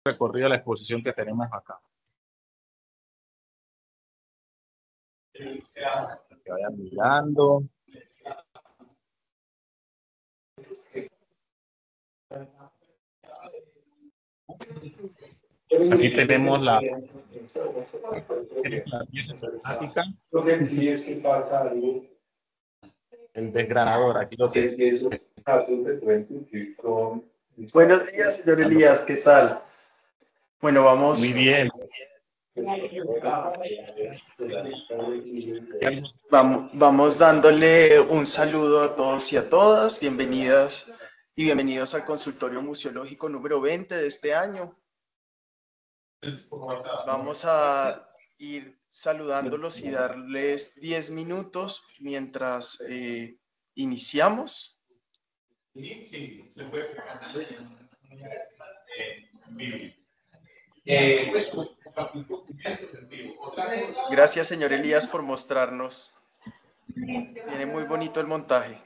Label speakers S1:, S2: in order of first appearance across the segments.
S1: recorrido de la exposición que tenemos acá. Que vayan mirando. Aquí tenemos la pieza estática, el desgranador. Aquí lo tenemos.
S2: Buenos días, señor Elías, ¿qué tal? Bueno, vamos.
S1: Muy bien.
S2: Vamos dándole un saludo a todos y a todas. Bienvenidas y bienvenidos al consultorio museológico número 20 de este año. Vamos a ir saludándolos y darles 10 minutos mientras iniciamos. Gracias, señor Elías, por mostrarnos. Tiene muy bonito el montaje.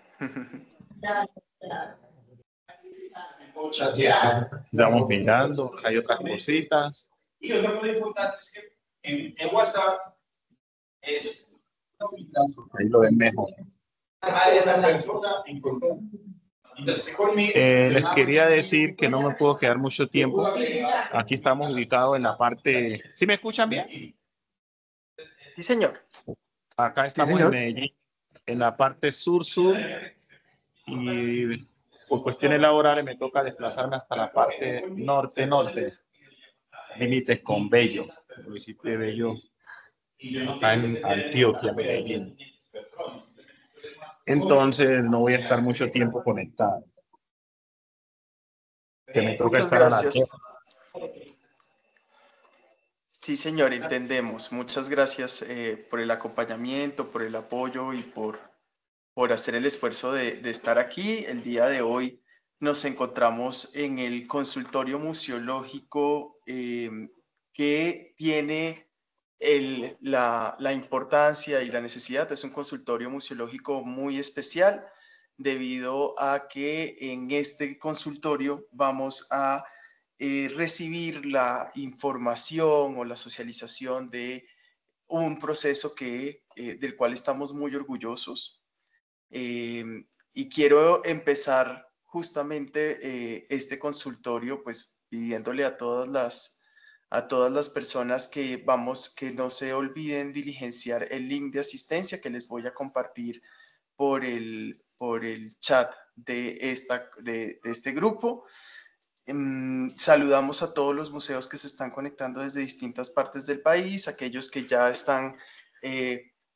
S1: Estamos mirando, hay otras cositas.
S3: Y otra cosa importante es que en WhatsApp es
S1: Ahí lo ven mejor.
S3: a esa persona importante. Entonces, conmigo,
S1: Les quería decir que no me puedo quedar mucho tiempo. Aquí estamos ubicados en la parte... ¿Sí me escuchan bien?
S2: Sí, señor.
S1: Acá estamos en Medellín, en la parte sur-sur. Y por cuestiones laborales me toca desplazarme hasta la parte norte-norte. Límites con Bello, el municipio de Bello, acá en Antioquia, Medellín. Entonces no voy a estar mucho tiempo conectado. Que me toca estar
S2: Gracias.
S1: a la...
S2: Sí, señor, entendemos. Muchas gracias por el acompañamiento, por el apoyo y por hacer el esfuerzo de estar aquí. El día de hoy nos encontramos en el consultorio museológico que tiene la importancia y la necesidad. Es un consultorio museológico muy especial debido a que en este consultorio vamos a recibir la información o la socialización de un proceso del cual estamos muy orgullosos. Y quiero empezar justamente este consultorio pues pidiéndole a todas las personas que no se olviden diligenciar el link de asistencia que les voy a compartir por el chat de este grupo. Saludamos a todos los museos que se están conectando desde distintas partes del país, aquellos que ya están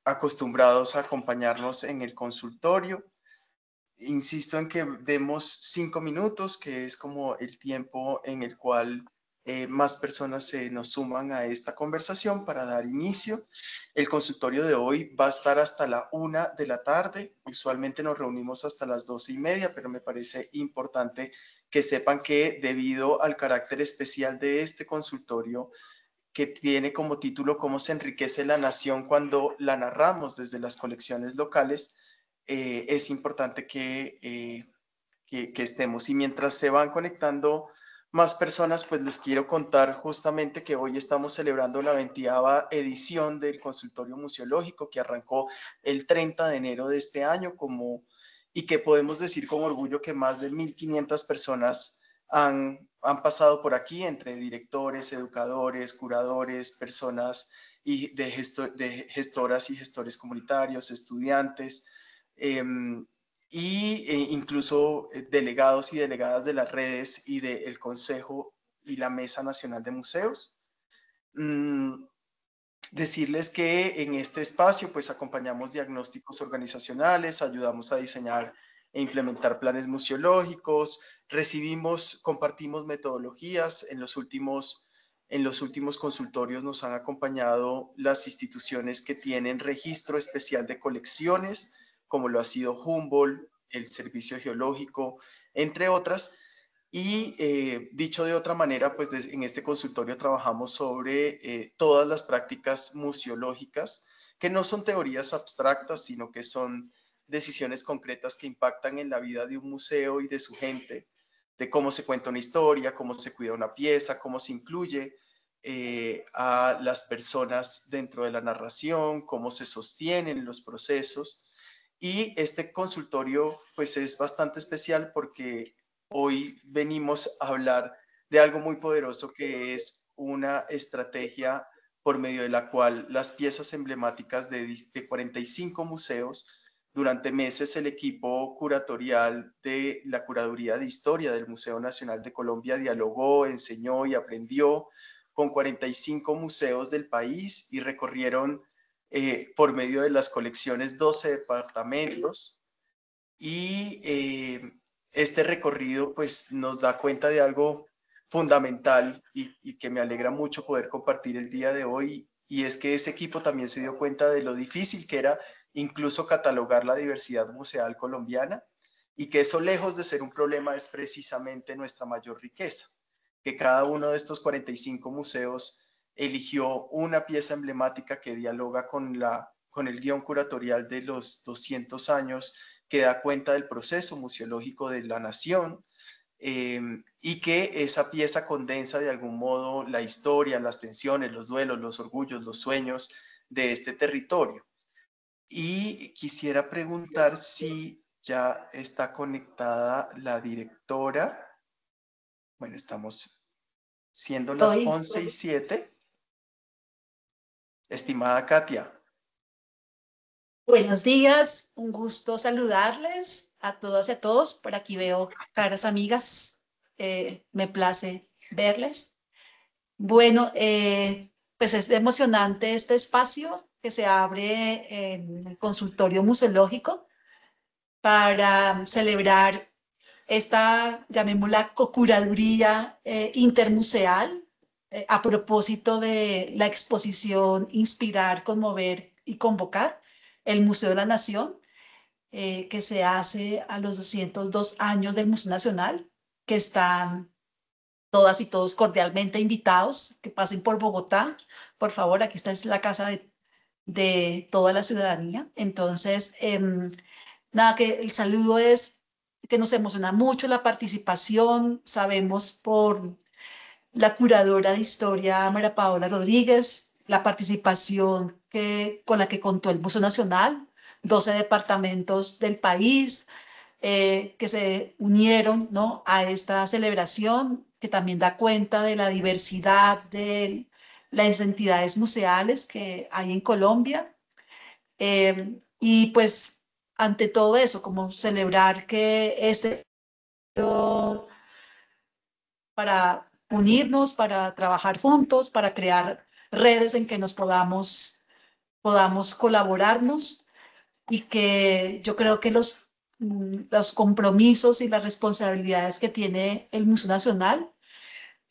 S2: acostumbrados a acompañarnos en el consultorio. Insisto en que demos 5 minutos, que es como el tiempo en el cual más personas se nos suman a esta conversación para dar inicio. El consultorio de hoy va a estar hasta la 1 de la tarde. Usualmente nos reunimos hasta las 12:30, pero me parece importante que sepan que debido al carácter especial de este consultorio, que tiene como título "Cómo se enriquece la nación cuando la narramos desde las colecciones locales", es importante que estemos. Y mientras se van conectando más personas, pues les quiero contar justamente que hoy estamos celebrando la 20ª edición del Consultorio Museológico, que arrancó el 30 de enero de este año, y que podemos decir con orgullo que más de 1.500 personas han pasado por aquí, entre directores, educadores, curadores, personas de gestoras y gestores comunitarios, estudiantes, incluso delegados y delegadas de las redes y del Consejo y la Mesa Nacional de Museos. Decirles que en este espacio pues acompañamos diagnósticos organizacionales, ayudamos a diseñar e implementar planes museológicos, compartimos metodologías. En los últimos consultorios nos han acompañado las instituciones que tienen registro especial de colecciones, como lo ha sido Humboldt, el Servicio Geológico, entre otras. Y dicho de otra manera, pues en este consultorio trabajamos sobre todas las prácticas museológicas, que no son teorías abstractas, sino que son decisiones concretas que impactan en la vida de un museo y de su gente. de cómo se cuenta una historia, cómo se cuida una pieza, cómo se incluye a las personas dentro de la narración, cómo se sostienen los procesos. Y este consultorio pues es bastante especial porque hoy venimos a hablar de algo muy poderoso que es una estrategia por medio de la cual las piezas emblemáticas de 45 museos, durante meses el equipo curatorial de la Curaduría de Historia del Museo Nacional de Colombia dialogó, enseñó y aprendió con 45 museos del país y recorrieron por medio de las colecciones 12 departamentos. Y este recorrido pues nos da cuenta de algo fundamental y que me alegra mucho poder compartir el día de hoy, y es que ese equipo también se dio cuenta de lo difícil que era incluso catalogar la diversidad museal colombiana, y que eso, lejos de ser un problema, es precisamente nuestra mayor riqueza, que cada uno de estos 45 museos eligió una pieza emblemática que dialoga con el guión curatorial de los 200 años, que da cuenta del proceso museológico de la nación, y que esa pieza condensa de algún modo la historia, las tensiones, los duelos, los orgullos, los sueños de este territorio. Y quisiera preguntar si ya está conectada la directora. Bueno, estamos siendo las 11:07. Estimada Katia.
S4: Buenos días, un gusto saludarles a todas y a todos. Por aquí veo caras amigas, me place verles. Bueno, pues es emocionante este espacio que se abre en el consultorio museológico para celebrar esta, llamémosla, cocuraduría intermuseal, a propósito de la exposición Inspirar, Conmover y Convocar, el Museo de la Nación, que se hace a los 202 años del Museo Nacional, que están todas y todos cordialmente invitados, que pasen por Bogotá. Por favor, aquí está, es la casa de toda la ciudadanía. Entonces, nada, que el saludo es que nos emociona mucho la participación. Sabemos por la curadora de historia, María Paola Rodríguez, la participación con la que contó el Museo Nacional, 12 departamentos del país que se unieron, ¿no?, a esta celebración, que también da cuenta de la diversidad de las entidades museales que hay en Colombia. Y pues ante todo eso, como celebrar que para unirnos, para trabajar juntos, para crear redes en que nos podamos colaborarnos, y que yo creo que los compromisos y las responsabilidades que tiene el Museo Nacional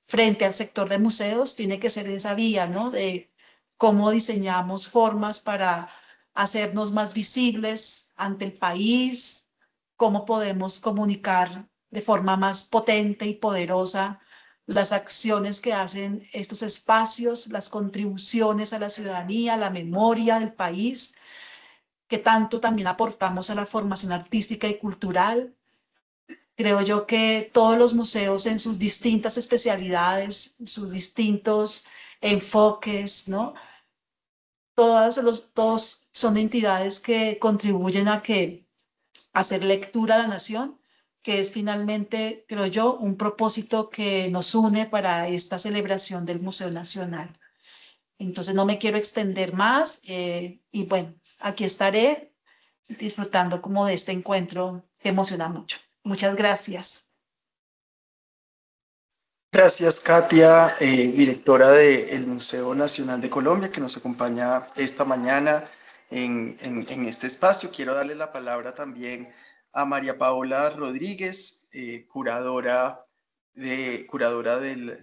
S4: frente al sector de museos tiene que ser esa vía, ¿no?, de cómo diseñamos formas para hacernos más visibles ante el país, cómo podemos comunicar de forma más potente y poderosa las acciones que hacen estos espacios, las contribuciones a la ciudadanía, a la memoria del país, que tanto también aportamos a la formación artística y cultural. Creo yo que todos los museos en sus distintas especialidades, sus distintos enfoques, ¿no?, todos son entidades que contribuyen a hacer lectura a la nación, que es finalmente, creo yo, un propósito que nos une para esta celebración del Museo Nacional. Entonces no me quiero extender más y bueno, aquí estaré disfrutando como de este encuentro que emociona mucho. Muchas gracias.
S2: Gracias, Katia, directora del Museo Nacional de Colombia, que nos acompaña esta mañana en este espacio. Quiero darle la palabra también a María Paola Rodríguez, curadora de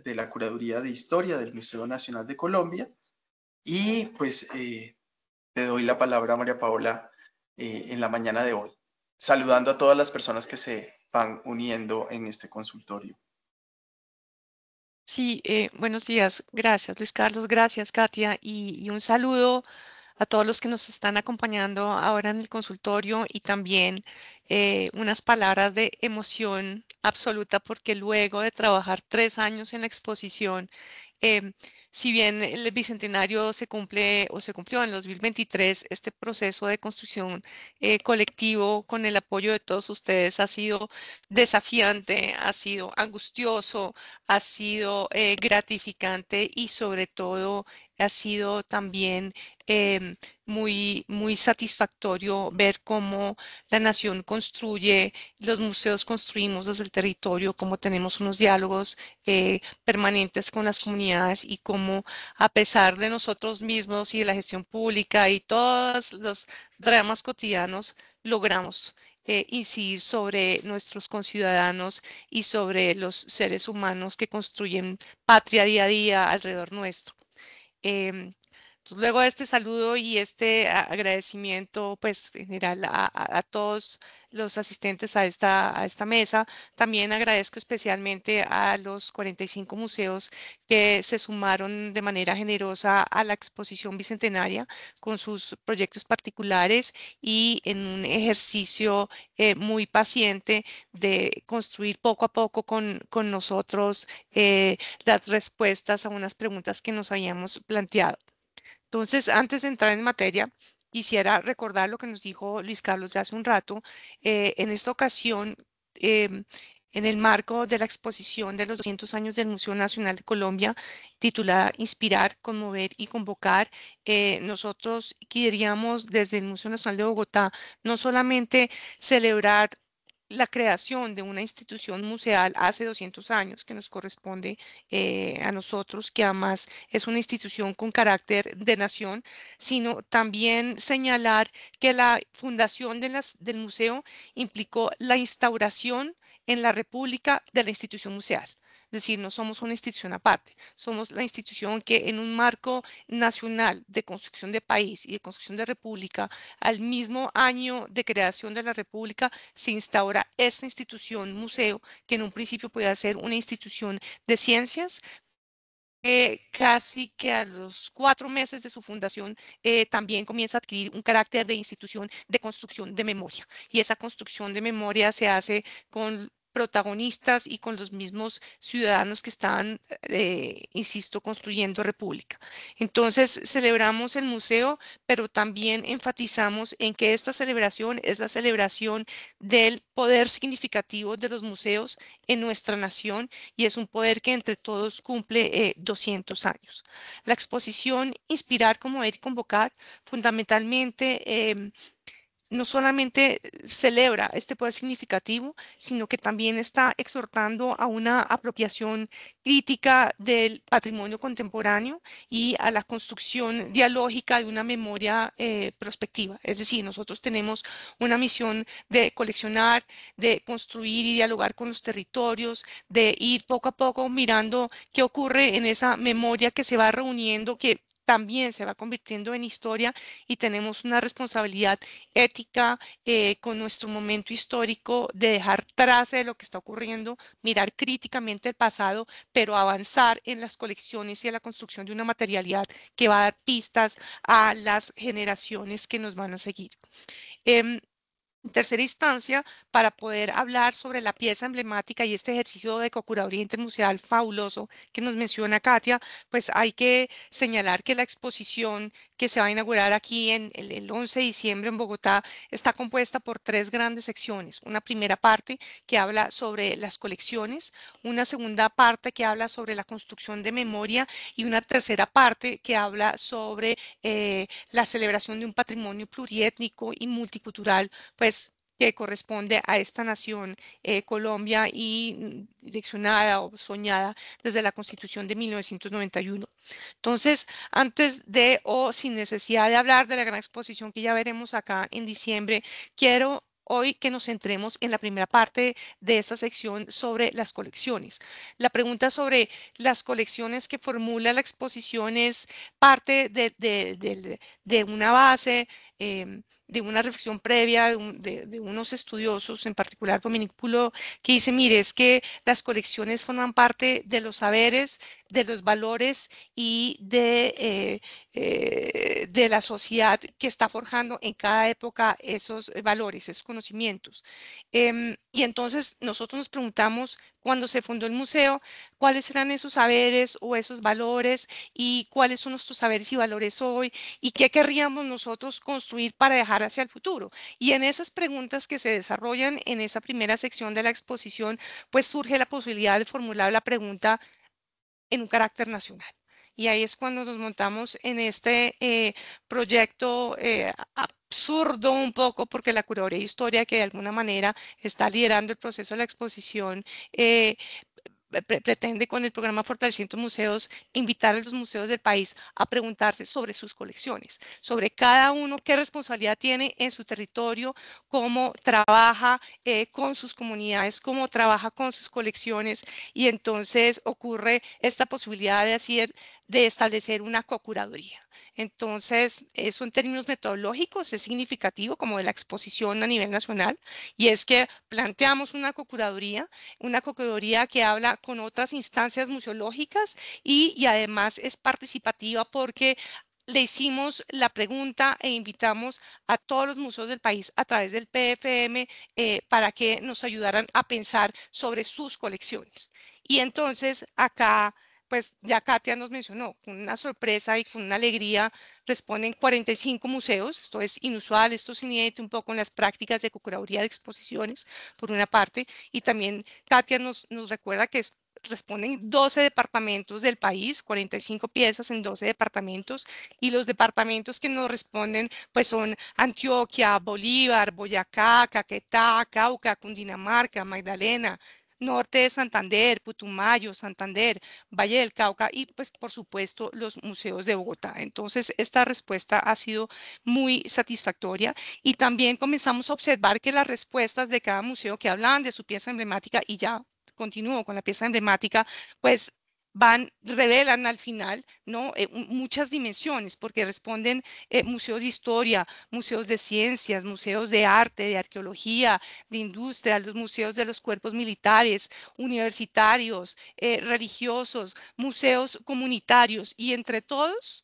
S2: la Curaduría de Historia del Museo Nacional de Colombia. Y pues te doy la palabra, María Paola, en la mañana de hoy, saludando a todas las personas que se van uniendo en este consultorio.
S5: Sí, buenos días. Gracias, Luis Carlos. Gracias, Katia. Y un saludo a todos los que nos están acompañando ahora en el consultorio y también unas palabras de emoción absoluta, porque luego de trabajar 3 años en la exposición, em, si bien el bicentenario se cumple o se cumplió en el 2023, este proceso de construcción colectivo con el apoyo de todos ustedes ha sido desafiante, ha sido angustioso, ha sido gratificante y sobre todo ha sido también muy satisfactorio ver cómo la nación construye, los museos construimos desde el territorio, cómo tenemos unos diálogos permanentes con las comunidades y cómo a pesar de nosotros mismos y de la gestión pública y todos los dramas cotidianos, logramos incidir sobre nuestros conciudadanos y sobre los seres humanos que construyen patria día a día alrededor nuestro. Entonces, luego de este saludo y este agradecimiento, pues en general a todos los asistentes a esta mesa, también agradezco especialmente a los 45 museos que se sumaron de manera generosa a la exposición bicentenaria con sus proyectos particulares y en un ejercicio muy paciente de construir poco a poco con nosotros las respuestas a unas preguntas que nos habíamos planteado. Entonces, antes de entrar en materia, quisiera recordar lo que nos dijo Luis Carlos ya hace un rato. En esta ocasión, em, en el marco de la exposición de los 200 años del Museo Nacional de Colombia, titulada Inspirar, Conmover y Convocar, nosotros queríamos desde el Museo Nacional de Bogotá no solamente celebrar la creación de una institución museal hace 200 años que nos corresponde a nosotros, que además es una institución con carácter de nación, sino también señalar que la fundación del museo implicó la instauración en la República de la institución museal. Es decir, no somos una institución aparte, somos la institución que en un marco nacional de construcción de país y de construcción de república, al mismo año de creación de la república, se instaura esta institución museo, que en un principio podía ser una institución de ciencias, casi que a los 4 meses de su fundación también comienza a adquirir un carácter de institución de construcción de memoria. Y esa construcción de memoria se hace con protagonistas y con los mismos ciudadanos que están, insisto, construyendo república. Entonces, celebramos el museo, pero también enfatizamos en que esta celebración es la celebración del poder significativo de los museos en nuestra nación y es un poder que entre todos cumple 200 años. La exposición Inspirar, Conmover y Convocar fundamentalmente no solamente celebra este poder significativo, sino que también está exhortando a una apropiación crítica del patrimonio contemporáneo y a la construcción dialógica de una memoria prospectiva. Es decir, nosotros tenemos una misión de coleccionar, de construir y dialogar con los territorios, de ir poco a poco mirando qué ocurre en esa memoria que se va reuniendo, que también se va convirtiendo en historia, y tenemos una responsabilidad ética con nuestro momento histórico de dejar trace de lo que está ocurriendo, mirar críticamente el pasado, pero avanzar en las colecciones y en la construcción de una materialidad que va a dar pistas a las generaciones que nos van a seguir. En tercera instancia, para poder hablar sobre la pieza emblemática y este ejercicio de cocuraduría intermuseal fabuloso que nos menciona Katia, pues hay que señalar que la exposición que se va a inaugurar aquí en el 11 de diciembre en Bogotá está compuesta por 3 grandes secciones. Una primera parte que habla sobre las colecciones, una segunda parte que habla sobre la construcción de memoria y una tercera parte que habla sobre la celebración de un patrimonio pluriétnico y multicultural, pues que corresponde a esta nación, Colombia, y direccionada o soñada desde la Constitución de 1991. Entonces, antes de o sin necesidad de hablar de la gran exposición que ya veremos acá en diciembre, quiero hoy que nos centremos en la primera parte de esta sección sobre las colecciones. La pregunta sobre las colecciones que formula la exposición es parte de una base de una reflexión previa de unos estudiosos, en particular Dominique Poulot, que dice, mire, es que las colecciones forman parte de los saberes, de los valores y de la sociedad que está forjando en cada época esos valores, esos conocimientos. Y entonces nosotros nos preguntamos, cuando se fundó el museo, cuáles eran esos saberes o esos valores y cuáles son nuestros saberes y valores hoy y qué querríamos nosotros construir para dejar hacia el futuro. Y en esas preguntas que se desarrollan en esa primera sección de la exposición, pues surge la posibilidad de formular la pregunta en un carácter nacional. Y ahí es cuando nos montamos en este proyecto absurdo un poco, porque la Curaduría de Historia, que de alguna manera está liderando el proceso de la exposición, pretende con el programa Fortaleciendo Museos invitar a los museos del país a preguntarse sobre sus colecciones, sobre cada uno qué responsabilidad tiene en su territorio, cómo trabaja con sus comunidades, cómo trabaja con sus colecciones, y entonces ocurre esta posibilidad de establecer una cocuraduría. Entonces, eso en términos metodológicos es significativo como de la exposición a nivel nacional, y es que planteamos una cocuraduría que habla con otras instancias museológicas y además es participativa porque le hicimos la pregunta e invitamos a todos los museos del país a través del PFM para que nos ayudaran a pensar sobre sus colecciones. Y entonces acá, pues ya Katia nos mencionó, con una sorpresa y con una alegría, responden 45 museos. Esto es inusual, esto es inédito un poco en las prácticas de curaduría de exposiciones, por una parte, y también Katia nos recuerda que responden 12 departamentos del país, 45 piezas en 12 departamentos, y los departamentos que nos responden pues son Antioquia, Bolívar, Boyacá, Caquetá, Cauca, Cundinamarca, Magdalena, Norte de Santander, Putumayo, Santander, Valle del Cauca y pues por supuesto los museos de Bogotá. Entonces esta respuesta ha sido muy satisfactoria y también comenzamos a observar que las respuestas de cada museo que hablaban de su pieza emblemática, y ya continúo con la pieza emblemática, pues revelan al final, ¿no? Muchas dimensiones, porque responden museos de historia, museos de ciencias, museos de arte, de arqueología, de industria, los museos de los cuerpos militares, universitarios, religiosos, museos comunitarios, y entre todos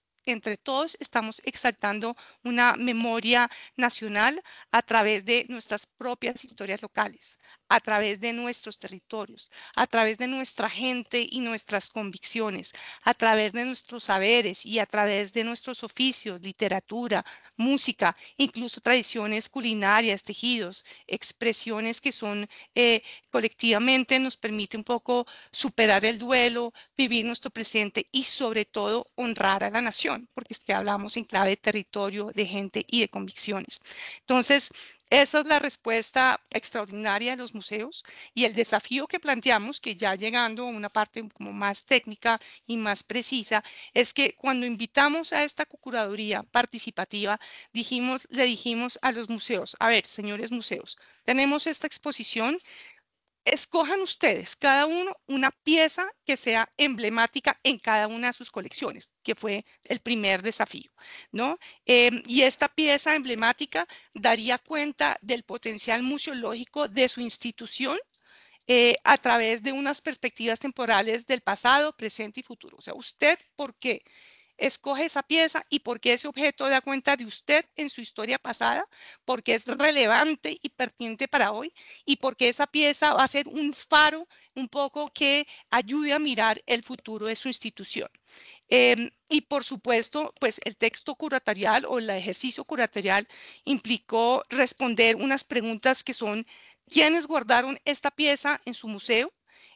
S5: estamos exaltando una memoria nacional a través de nuestras propias historias locales, a través de nuestros territorios, a través de nuestra gente y nuestras convicciones, a través de nuestros saberes y a través de nuestros oficios, literatura, música, incluso tradiciones culinarias, tejidos, expresiones que son colectivamente nos permite un poco superar el duelo, vivir nuestro presente y sobre todo honrar a la nación, porque hablamos en clave de territorio, de gente y de convicciones. Entonces, esa es la respuesta extraordinaria de los museos y el desafío que planteamos, que ya llegando a una parte como más técnica y más precisa, es que cuando invitamos a esta curaduría participativa, le dijimos a los museos, a ver, señores museos, tenemos esta exposición. Escojan ustedes, cada uno, una pieza que sea emblemática en cada una de sus colecciones, que fue el primer desafío, ¿no? Y esta pieza emblemática daría cuenta del potencial museológico de su institución a través de unas perspectivas temporales del pasado, presente y futuro. O sea, usted, ¿por qué escoge esa pieza y por qué ese objeto da cuenta de usted en su historia pasada, porque es relevante y pertinente para hoy y porque esa pieza va a ser un faro un poco que ayude a mirar el futuro de su institución? Y por supuesto, pues el texto curatorial o el ejercicio curatorial implicó responder unas preguntas que son: ¿quiénes guardaron esta pieza en su museo?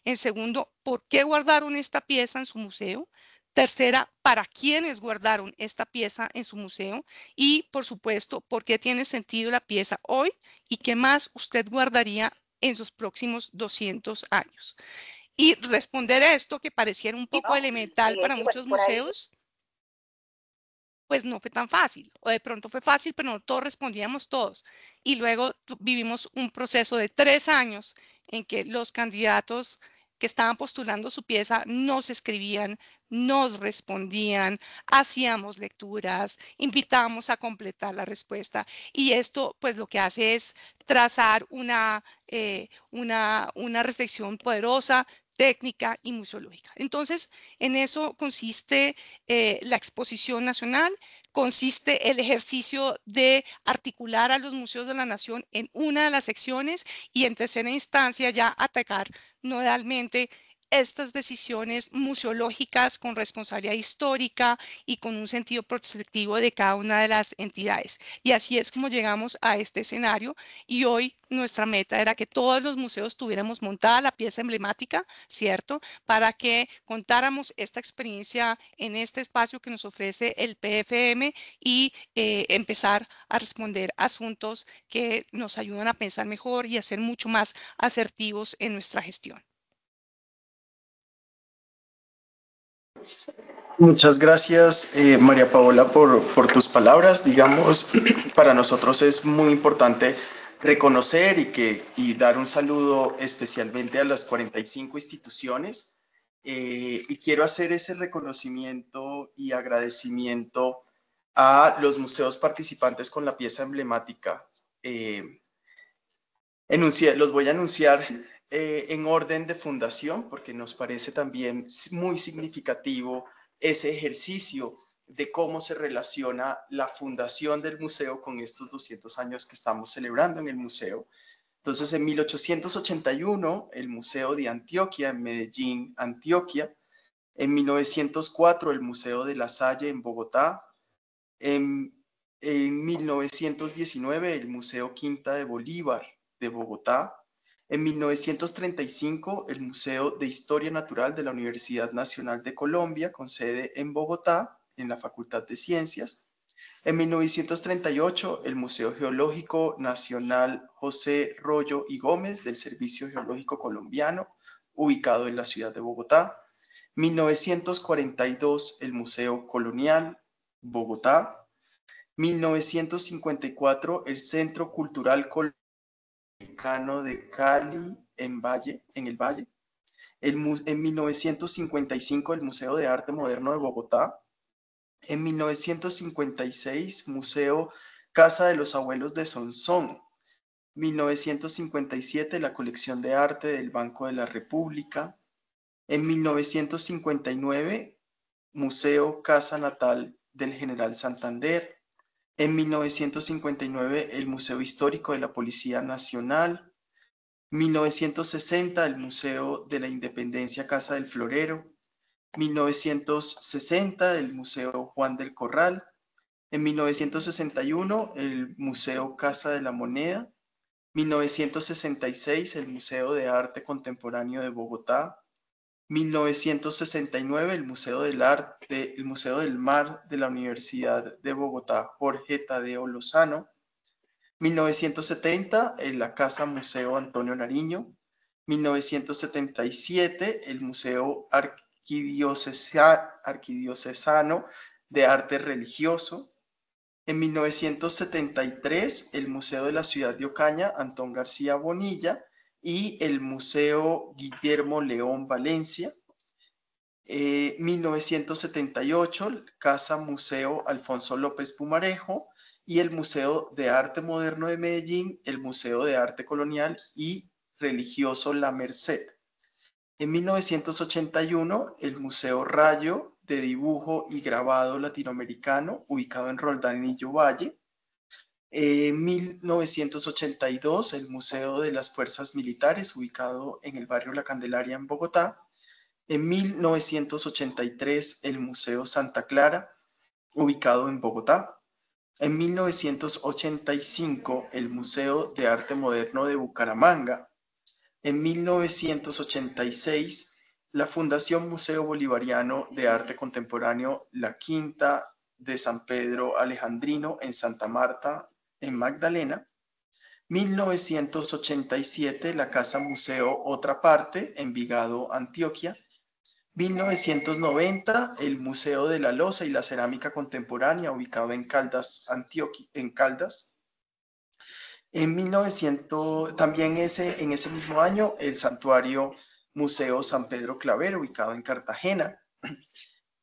S5: En segundo, ¿por qué guardaron esta pieza en su museo? Tercera, ¿para quiénes guardaron esta pieza en su museo? Y, por supuesto, ¿por qué tiene sentido la pieza hoy? ¿Y qué más usted guardaría en sus próximos 200 años? Y responder a esto, que pareciera un poco elemental para muchos museos, pues no fue tan fácil. O de pronto fue fácil, pero no todos respondíamos todos. Y luego vivimos un proceso de 3 años en que los candidatos que estaban postulando su pieza nos escribían, nos respondían, hacíamos lecturas, invitábamos a completar la respuesta y esto pues lo que hace es trazar una reflexión poderosa, técnica y museológica. Entonces, en eso consiste la exposición nacional, consiste el ejercicio de articular a los museos de la nación en una de las secciones y en tercera instancia ya atacar nodalmente estas decisiones museológicas con responsabilidad histórica y con un sentido prospectivo de cada una de las entidades. Y así es como llegamos a este escenario y hoy nuestra meta era que todos los museos tuviéramos montada la pieza emblemática, ¿cierto? Para que contáramos esta experiencia en este espacio que nos ofrece el PFM y empezar a responder asuntos que nos ayudan a pensar mejor y a ser mucho más asertivos en nuestra gestión.
S2: Muchas gracias, María Paola, por tus palabras. Digamos, para nosotros es muy importante reconocer y dar un saludo especialmente a las 45 instituciones. Y quiero hacer ese reconocimiento y agradecimiento a los museos participantes con la pieza emblemática. Los voy a anunciar en orden de fundación porque nos parece también muy significativo ese ejercicio de cómo se relaciona la fundación del museo con estos 200 años que estamos celebrando en el museo. Entonces, en 1881, el Museo de Antioquia, en Medellín, Antioquia. En 1904, el Museo de La Salle, en Bogotá. En 1919, el Museo Quinta de Bolívar, de Bogotá. En 1935, el Museo de Historia Natural de la Universidad Nacional de Colombia, con sede en Bogotá, en la Facultad de Ciencias. En 1938, el Museo Geológico Nacional José Rollo y Gómez del Servicio Geológico Colombiano, ubicado en la ciudad de Bogotá. 1942, el Museo Colonial, Bogotá. 1954, el Centro Cultural Colombiano de Cali, en el Valle. En 1955, el Museo de Arte Moderno de Bogotá. En 1956, Museo Casa de los Abuelos de Sonsón. 1957, la colección de arte del Banco de la República. En 1959, Museo Casa Natal del General Santander. En 1959, el Museo Histórico de la Policía Nacional. 1960, el Museo de la Independencia Casa del Florero. 1960, el Museo Juan del Corral. En 1961, el Museo Casa de la Moneda. 1966, el Museo de Arte Contemporáneo de Bogotá. 1969, el Museo del Mar de la Universidad de Bogotá, Jorge Tadeo Lozano. 1970, la Casa Museo Antonio Nariño. 1977, el Museo Arquidiocesano de Arte Religioso. En 1973, el Museo de la Ciudad de Ocaña, Antón García Bonilla, y el Museo Guillermo León Valencia. 1978, Casa Museo Alfonso López Pumarejo, y el Museo de Arte Moderno de Medellín, el Museo de Arte Colonial y Religioso La Merced. En 1981, el Museo Rayo de Dibujo y Grabado Latinoamericano, ubicado en Roldanillo Valle. En 1982, el Museo de las Fuerzas Militares, ubicado en el barrio La Candelaria, en Bogotá. En 1983, el Museo Santa Clara, ubicado en Bogotá. En 1985, el Museo de Arte Moderno de Bucaramanga. En 1986, la Fundación Museo Bolivariano de Arte Contemporáneo La Quinta de San Pedro Alejandrino en Santa Marta, en Magdalena. 1987, la Casa Museo Otra Parte, Envigado, Antioquia. 1990, el Museo de la Loza y la Cerámica Contemporánea, ubicado en Caldas, Antioquia, en Caldas. En 1900, también en ese mismo año, el Santuario Museo San Pedro Claver, ubicado en Cartagena.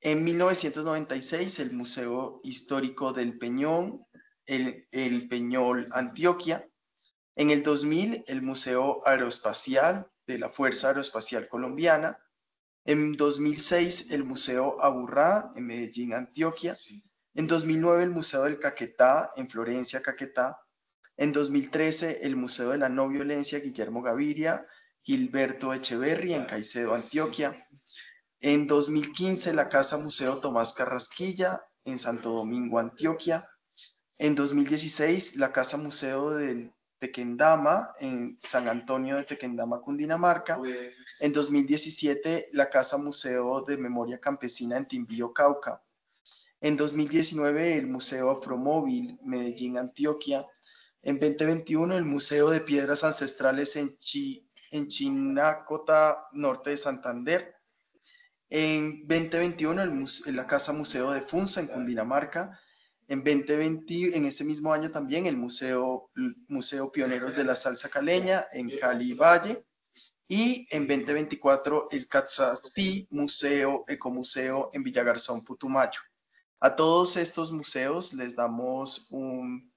S2: En 1996, el Museo Histórico del Peñón, el Peñol, Antioquia. En el 2000, el Museo Aeroespacial de la Fuerza Aeroespacial Colombiana. En 2006, el Museo Aburrá, en Medellín, Antioquia. En 2009, el Museo del Caquetá, en Florencia, Caquetá. En 2013, el Museo de la No Violencia Guillermo Gaviria, Gilberto Echeverri, en Caicedo, Antioquia. En 2015, la Casa Museo Tomás Carrasquilla, en Santo Domingo, Antioquia. En 2016, la Casa Museo del Tequendama, en San Antonio de Tequendama, Cundinamarca. En 2017, la Casa Museo de Memoria Campesina en Timbío, Cauca. En 2019, el Museo Afromóvil, Medellín, Antioquia. En 2021, el Museo de Piedras Ancestrales en Chinacota, norte de Santander. En 2021, la Casa Museo de Funza, en Cundinamarca. En 2020, en ese mismo año también, el Museo Pioneros de la Salsa Caleña, en Cali Valle. Y en 2024, el Catzatí Museo, Ecomuseo, en Villagarzón, Putumayo. A todos estos museos les damos un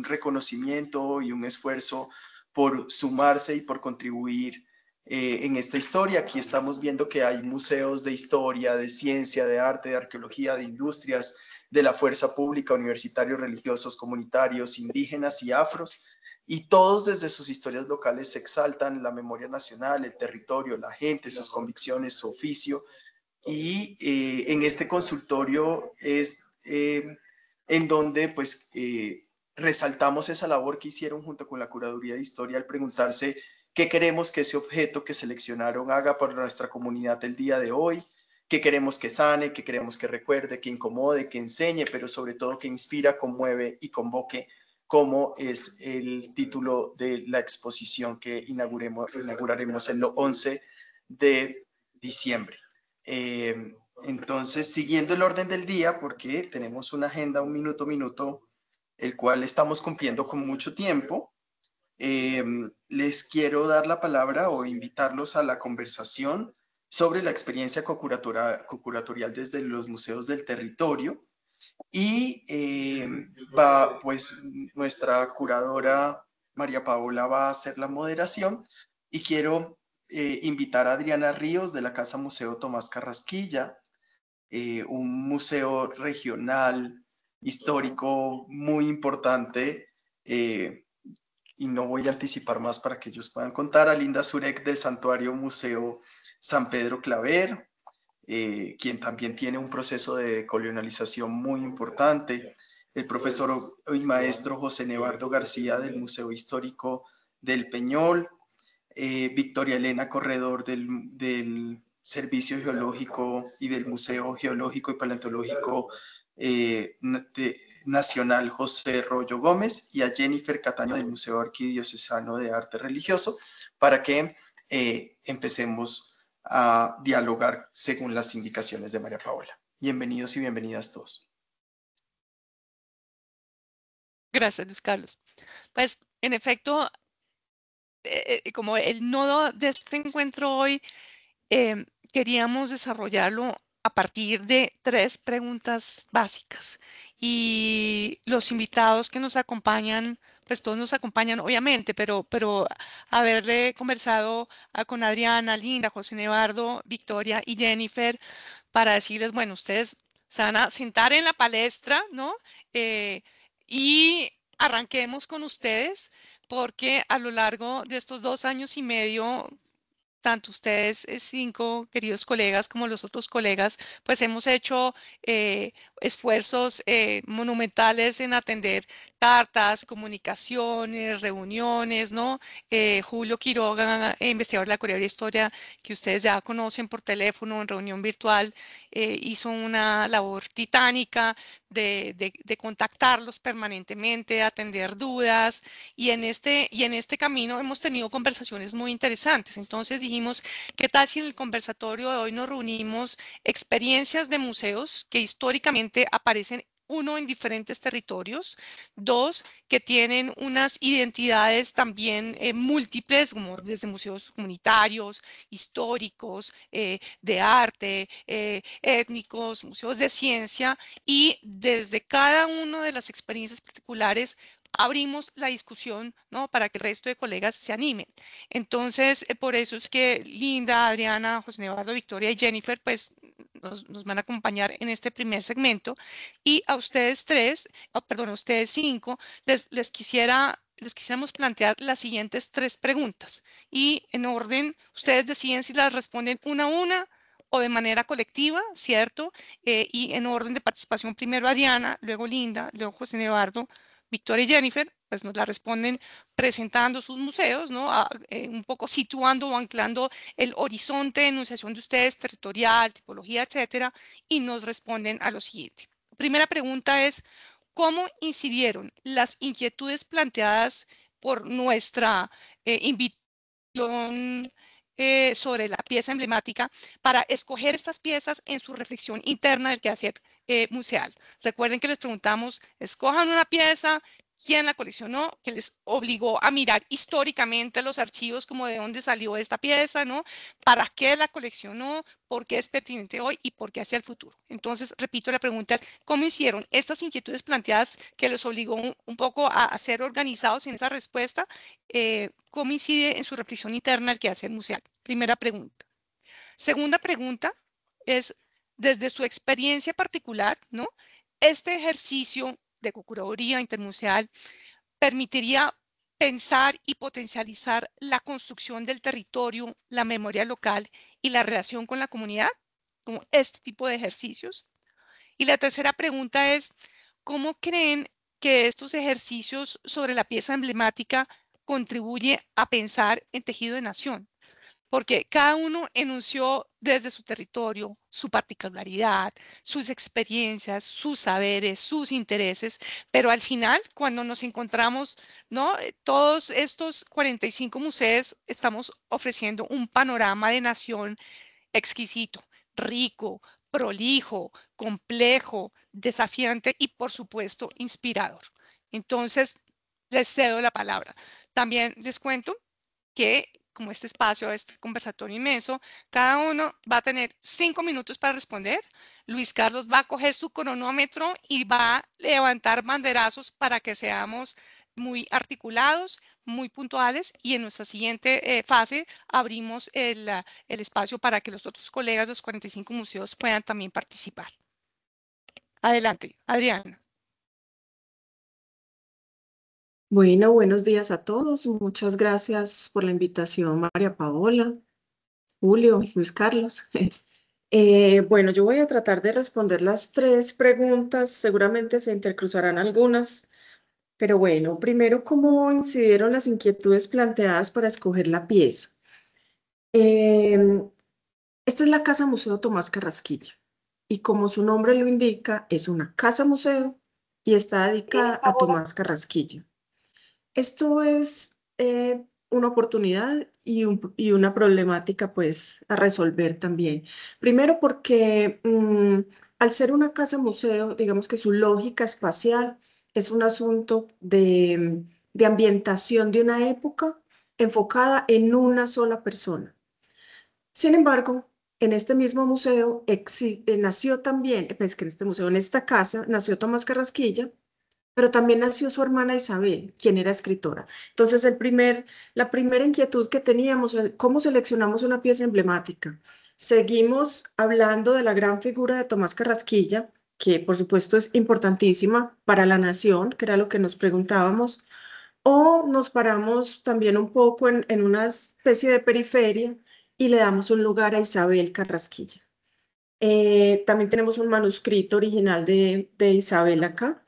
S2: reconocimiento y un esfuerzo por sumarse y por contribuir en esta historia. Aquí estamos viendo que hay museos de historia, de ciencia, de arte, de arqueología, de industrias, de la fuerza pública, universitarios, religiosos, comunitarios, indígenas y afros, y todos desde sus historias locales exaltan la memoria nacional, el territorio, la gente, sus convicciones, su oficio. Y en este consultorio es en donde pues resaltamos esa labor que hicieron junto con la Curaduría de Historia al preguntarse qué queremos que ese objeto que seleccionaron haga por nuestra comunidad el día de hoy, qué queremos que sane, qué queremos que recuerde, que incomode, que enseñe, pero sobre todo que inspira, conmueve y convoque, como es el título de la exposición que inauguraremos el 11 de diciembre. Entonces, siguiendo el orden del día, porque tenemos una agenda un minuto, el cual estamos cumpliendo con mucho tiempo, les quiero dar la palabra o invitarlos a la conversación sobre la experiencia cocuratorial desde los museos del territorio. Y va, pues, nuestra curadora María Paola va a hacer la moderación, y quiero invitar a Adriana Ríos de la Casa Museo Tomás Carrasquilla, un museo regional histórico muy importante, y no voy a anticipar más para que ellos puedan contar, a Linda Zurek del Santuario Museo San Pedro Claver, quien también tiene un proceso de colonialización muy importante, el profesor y maestro José Nevardo García del Museo Histórico del Peñol, Victoria Elena Corredor del Servicio Geológico y del Museo Geológico y Paleontológico Nacional José Rollo Gómez, y a Jennifer Cataño del Museo Arquidiocesano de Arte Religioso, para que empecemos a dialogar según las indicaciones de María Paola. Bienvenidos y bienvenidas todos.
S5: Gracias, Luis Carlos. Pues, en efecto, como el nodo de este encuentro hoy, queríamos desarrollarlo a partir de 3 preguntas básicas. Y los invitados que nos acompañan, pues todos nos acompañan obviamente, pero haberle conversado con Adriana, Linda, José Nevardo, Victoria y Jennifer para decirles, bueno, ustedes se van a sentar en la palestra, ¿no? Y arranquemos con ustedes, porque a lo largo de estos 2 años y medio, tanto ustedes 5 queridos colegas como los otros colegas, pues hemos hecho esfuerzos monumentales en atender cartas, comunicaciones, reuniones, ¿no? Julio Quiroga, investigador de la Curaduría de Historia, que ustedes ya conocen por teléfono, en reunión virtual, hizo una labor titánica de contactarlos permanentemente, de atender dudas, y en este camino hemos tenido conversaciones muy interesantes. Entonces dijimos, ¿qué tal si en el conversatorio de hoy nos reunimos experiencias de museos que históricamente aparecen uno, en diferentes territorios, dos, que tienen unas identidades también múltiples, como desde museos comunitarios, históricos, de arte, étnicos, museos de ciencia, y desde cada una de las experiencias particulares abrimos la discusión, ¿no? Para que el resto de colegas se animen. Entonces, por eso es que Linda, Adriana, José Eduardo, Victoria y Jennifer, pues nos van a acompañar en este primer segmento. Y a ustedes tres, perdón, a ustedes cinco, les quisiéramos plantear las siguientes tres preguntas. Y en orden, ustedes deciden si las responden una a una o de manera colectiva, ¿cierto? Y en orden de participación, primero Adriana, luego Linda, luego José Eduardo, Victoria y Jennifer, pues nos la responden presentando sus museos, ¿no? Un poco situando o anclando el horizonte de enunciación de ustedes, territorial, tipología, etcétera, y nos responden a lo siguiente. Primera pregunta es, ¿cómo incidieron las inquietudes planteadas por nuestra invitación sobre la pieza emblemática para escoger estas piezas en su reflexión interna del quehacer museal? Recuerden que les preguntamos, escojan una pieza, quién la coleccionó, que les obligó a mirar históricamente los archivos como de dónde salió esta pieza, ¿no? ¿Para qué la coleccionó? ¿Por qué es pertinente hoy? ¿Y por qué hacia el futuro? Entonces, repito, la pregunta es, ¿cómo hicieron estas inquietudes planteadas que los obligó un poco a ser organizados en esa respuesta? ¿Cómo incide en su reflexión interna el quehacer museal? Primera pregunta. Segunda pregunta es, desde su experiencia particular, ¿no? Este ejercicio de curaduría intermuseal permitiría pensar y potencializar la construcción del territorio, la memoria local y la relación con la comunidad, como este tipo de ejercicios. Y la tercera pregunta es, ¿cómo creen que estos ejercicios sobre la pieza emblemática contribuye a pensar en tejido de nación? Porque cada uno enunció desde su territorio, su particularidad, sus experiencias, sus saberes, sus intereses, pero al final, cuando nos encontramos, ¿no? Todos estos 45 museos estamos ofreciendo un panorama de nación exquisito, rico, prolijo, complejo, desafiante y, por supuesto, inspirador. Entonces, les cedo la palabra. También les cuento que como este espacio, este conversatorio inmenso, cada uno va a tener 5 minutos para responder. Luis Carlos va a coger su cronómetro y va a levantar banderazos para que seamos muy articulados, muy puntuales, y en nuestra siguiente fase abrimos el espacio para que los otros colegas de los 45 museos puedan también participar. Adelante, Adriana.
S6: Bueno, buenos días a todos. Muchas gracias por la invitación, María Paola, Julio, Luis Carlos. Bueno, yo voy a tratar de responder las tres preguntas. Seguramente se intercruzarán algunas, pero bueno, primero, ¿cómo incidieron las inquietudes planteadas para escoger la pieza? Esta es la Casa Museo Tomás Carrasquilla y como su nombre lo indica, es una casa museo y está dedicada a Tomás Carrasquilla. Esto es una oportunidad y una problemática pues a resolver también. Primero porque al ser una casa museo, digamos que su lógica espacial es un asunto de ambientación de una época enfocada en una sola persona. Sin embargo, en este mismo museo nació también, pues que en este museo, en esta casa, nació Tomás Carrasquilla, pero también nació su hermana Isabel, quien era escritora. Entonces, la primera inquietud que teníamos, ¿cómo seleccionamos una pieza emblemática? Seguimos hablando de la gran figura de Tomás Carrasquilla, que por supuesto es importantísima para la nación, que era lo que nos preguntábamos, o nos paramos también un poco en una especie de periferia y le damos un lugar a Isabel Carrasquilla. También tenemos un manuscrito original de Isabel acá.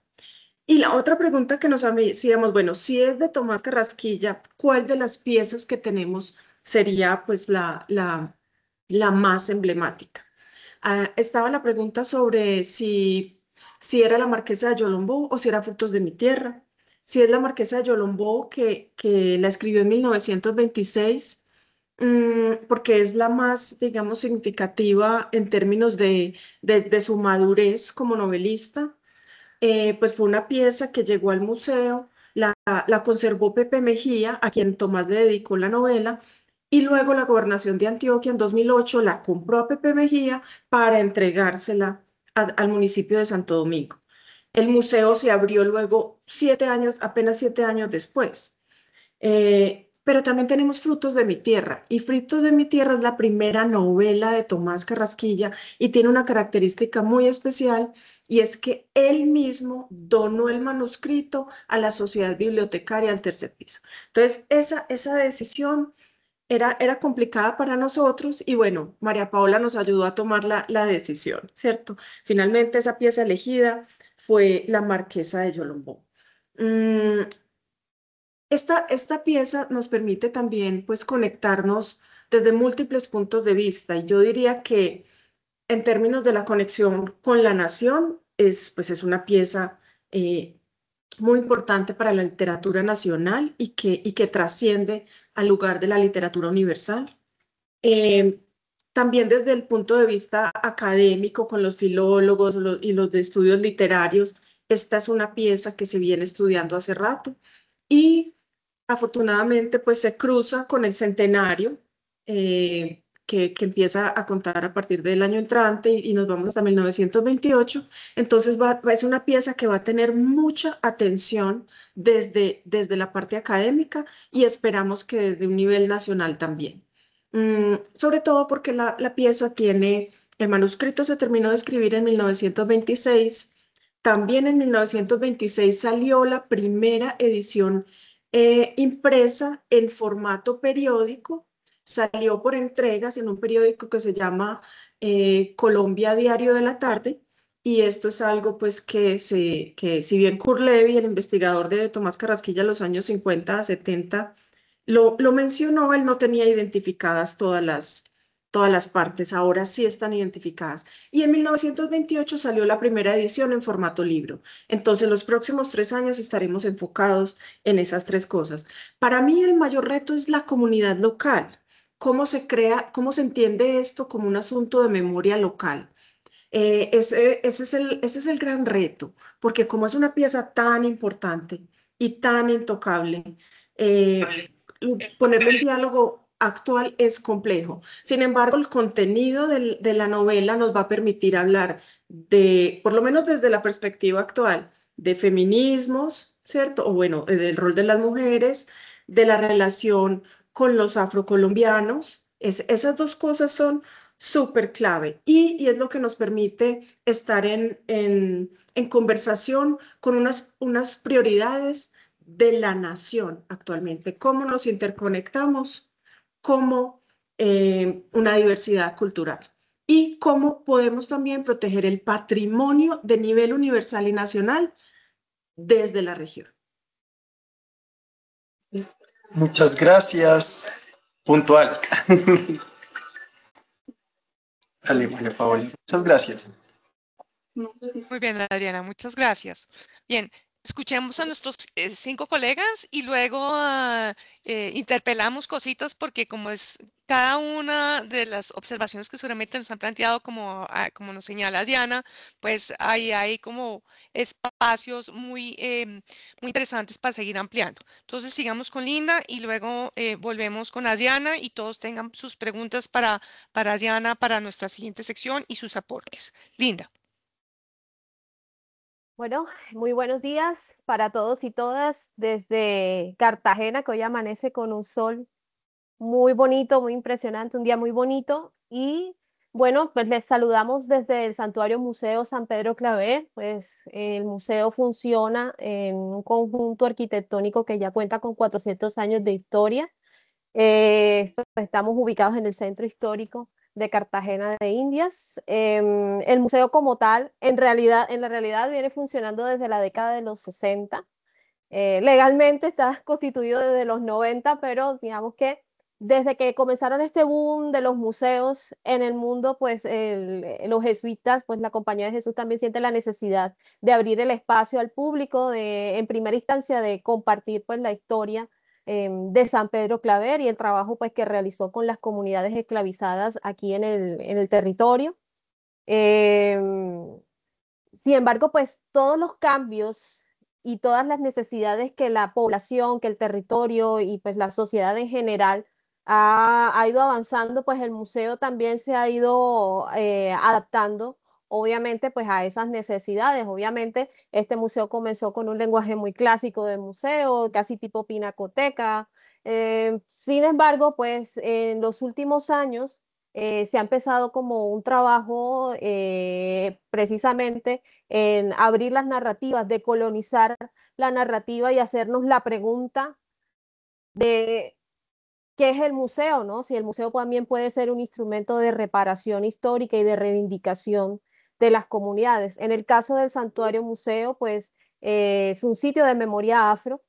S6: Y la otra pregunta que nos hacíamos, bueno, si es de Tomás Carrasquilla, ¿cuál de las piezas que tenemos sería pues la más emblemática? Estaba la pregunta sobre si era la Marquesa de Yolombó o si era Frutos de mi Tierra. Si es la Marquesa de Yolombó que la escribió en 1926, porque es la más, digamos, significativa en términos de su madurez como novelista. pues fue una pieza que llegó al museo, la conservó Pepe Mejía, a quien Tomás le dedicó la novela, y luego la gobernación de Antioquia en 2008 la compró a Pepe Mejía para entregársela al municipio de Santo Domingo. El museo se abrió luego 7 años, apenas 7 años después. Pero también tenemos Frutos de mi tierra, y Frutos de mi tierra es la primera novela de Tomás Carrasquilla y tiene una característica muy especial, y es que él mismo donó el manuscrito a la Sociedad Bibliotecaria al tercer piso. Entonces, esa decisión era complicada para nosotros, y bueno, María Paola nos ayudó a tomar la decisión, ¿cierto? Finalmente, esa pieza elegida fue La Marquesa de Yolombó. Esta pieza nos permite también pues conectarnos desde múltiples puntos de vista, y yo diría que en términos de la conexión con la nación es una pieza eh, muy importante para la literatura nacional, y que trasciende al lugar de la literatura universal. Eh, También desde el punto de vista académico, con los filólogos y los de estudios literarios, esta es una pieza que se viene estudiando hace rato, y afortunadamente pues se cruza con el centenario, que empieza a contar a partir del año entrante, y nos vamos hasta 1928. Entonces es una pieza que va a tener mucha atención desde la parte académica, y esperamos que desde un nivel nacional también. Sobre todo porque la pieza tiene, el manuscrito se terminó de escribir en 1926. También en 1926 salió la primera edición impresa en formato periódico. Salió por entregas en un periódico que se llama Colombia Diario de la Tarde, y esto es algo pues que si bien Kurt Levy, el investigador de Tomás Carrasquilla en los años 50 a 70, lo mencionó, él no tenía identificadas todas las partes, ahora sí están identificadas. Y en 1928 salió la primera edición en formato libro. Entonces, los próximos 3 años estaremos enfocados en esas tres cosas. Para mí, el mayor reto es la comunidad local. ¿Cómo se crea, cómo se entiende esto como un asunto de memoria local? Ese es el gran reto, porque como es una pieza tan importante y tan intocable, ponerlo en diálogo actual es complejo. Sin embargo, el contenido de la novela nos va a permitir hablar de, por lo menos desde la perspectiva actual, de feminismos, ¿cierto? O bueno, del rol de las mujeres, de la relación con los afrocolombianos. Esas dos cosas son súper clave, y es lo que nos permite estar en conversación con unas prioridades de la nación actualmente, cómo nos interconectamos como una diversidad cultural, y cómo podemos también proteger el patrimonio de nivel universal y nacional desde la región.
S2: Muchas gracias. Puntual. Dale, María Paola. Muchas gracias.
S5: Muy bien, Adriana, muchas gracias. Bien, escuchemos a nuestros 5 colegas y luego interpelamos cositas, porque como es cada una de las observaciones que seguramente nos han planteado, como nos señala Diana, pues hay como espacios muy interesantes para seguir ampliando. Entonces sigamos con Linda y luego volvemos con Adriana, y todos tengan sus preguntas para Diana, para nuestra siguiente sección, y sus aportes. Linda.
S7: Bueno, muy buenos días para todos y todas desde Cartagena, que hoy amanece con un sol muy bonito, muy impresionante, un día muy bonito. Y bueno, pues les saludamos desde el Santuario Museo San Pedro Claver. Pues el museo funciona en un conjunto arquitectónico que ya cuenta con 400 años de historia. Estamos ubicados en el centro histórico de Cartagena de Indias. El museo como tal, en la realidad viene funcionando desde la década de los 60. Legalmente está constituido desde los 90, pero digamos que desde que comenzaron este boom de los museos en el mundo, pues los jesuitas, pues la Compañía de Jesús también siente la necesidad de abrir el espacio al público, en primera instancia de compartir pues la historia de San Pedro Claver y el trabajo pues que realizó con las comunidades esclavizadas aquí en el territorio. Sin embargo, pues todos los cambios y todas las necesidades que la población, que el territorio y pues la sociedad en general ha ido avanzando, pues el museo también se ha ido adaptando, obviamente, pues a esas necesidades. Obviamente, este museo comenzó con un lenguaje muy clásico de museo, casi tipo pinacoteca. Sin embargo, pues en los últimos años se ha empezado como un trabajo precisamente en abrir las narrativas, de colonizar la narrativa y hacernos la pregunta de qué es el museo, ¿no? Si el museo también puede ser un instrumento de reparación histórica y de reivindicación de las comunidades. En el caso del Santuario Museo, pues es un sitio de memoria afro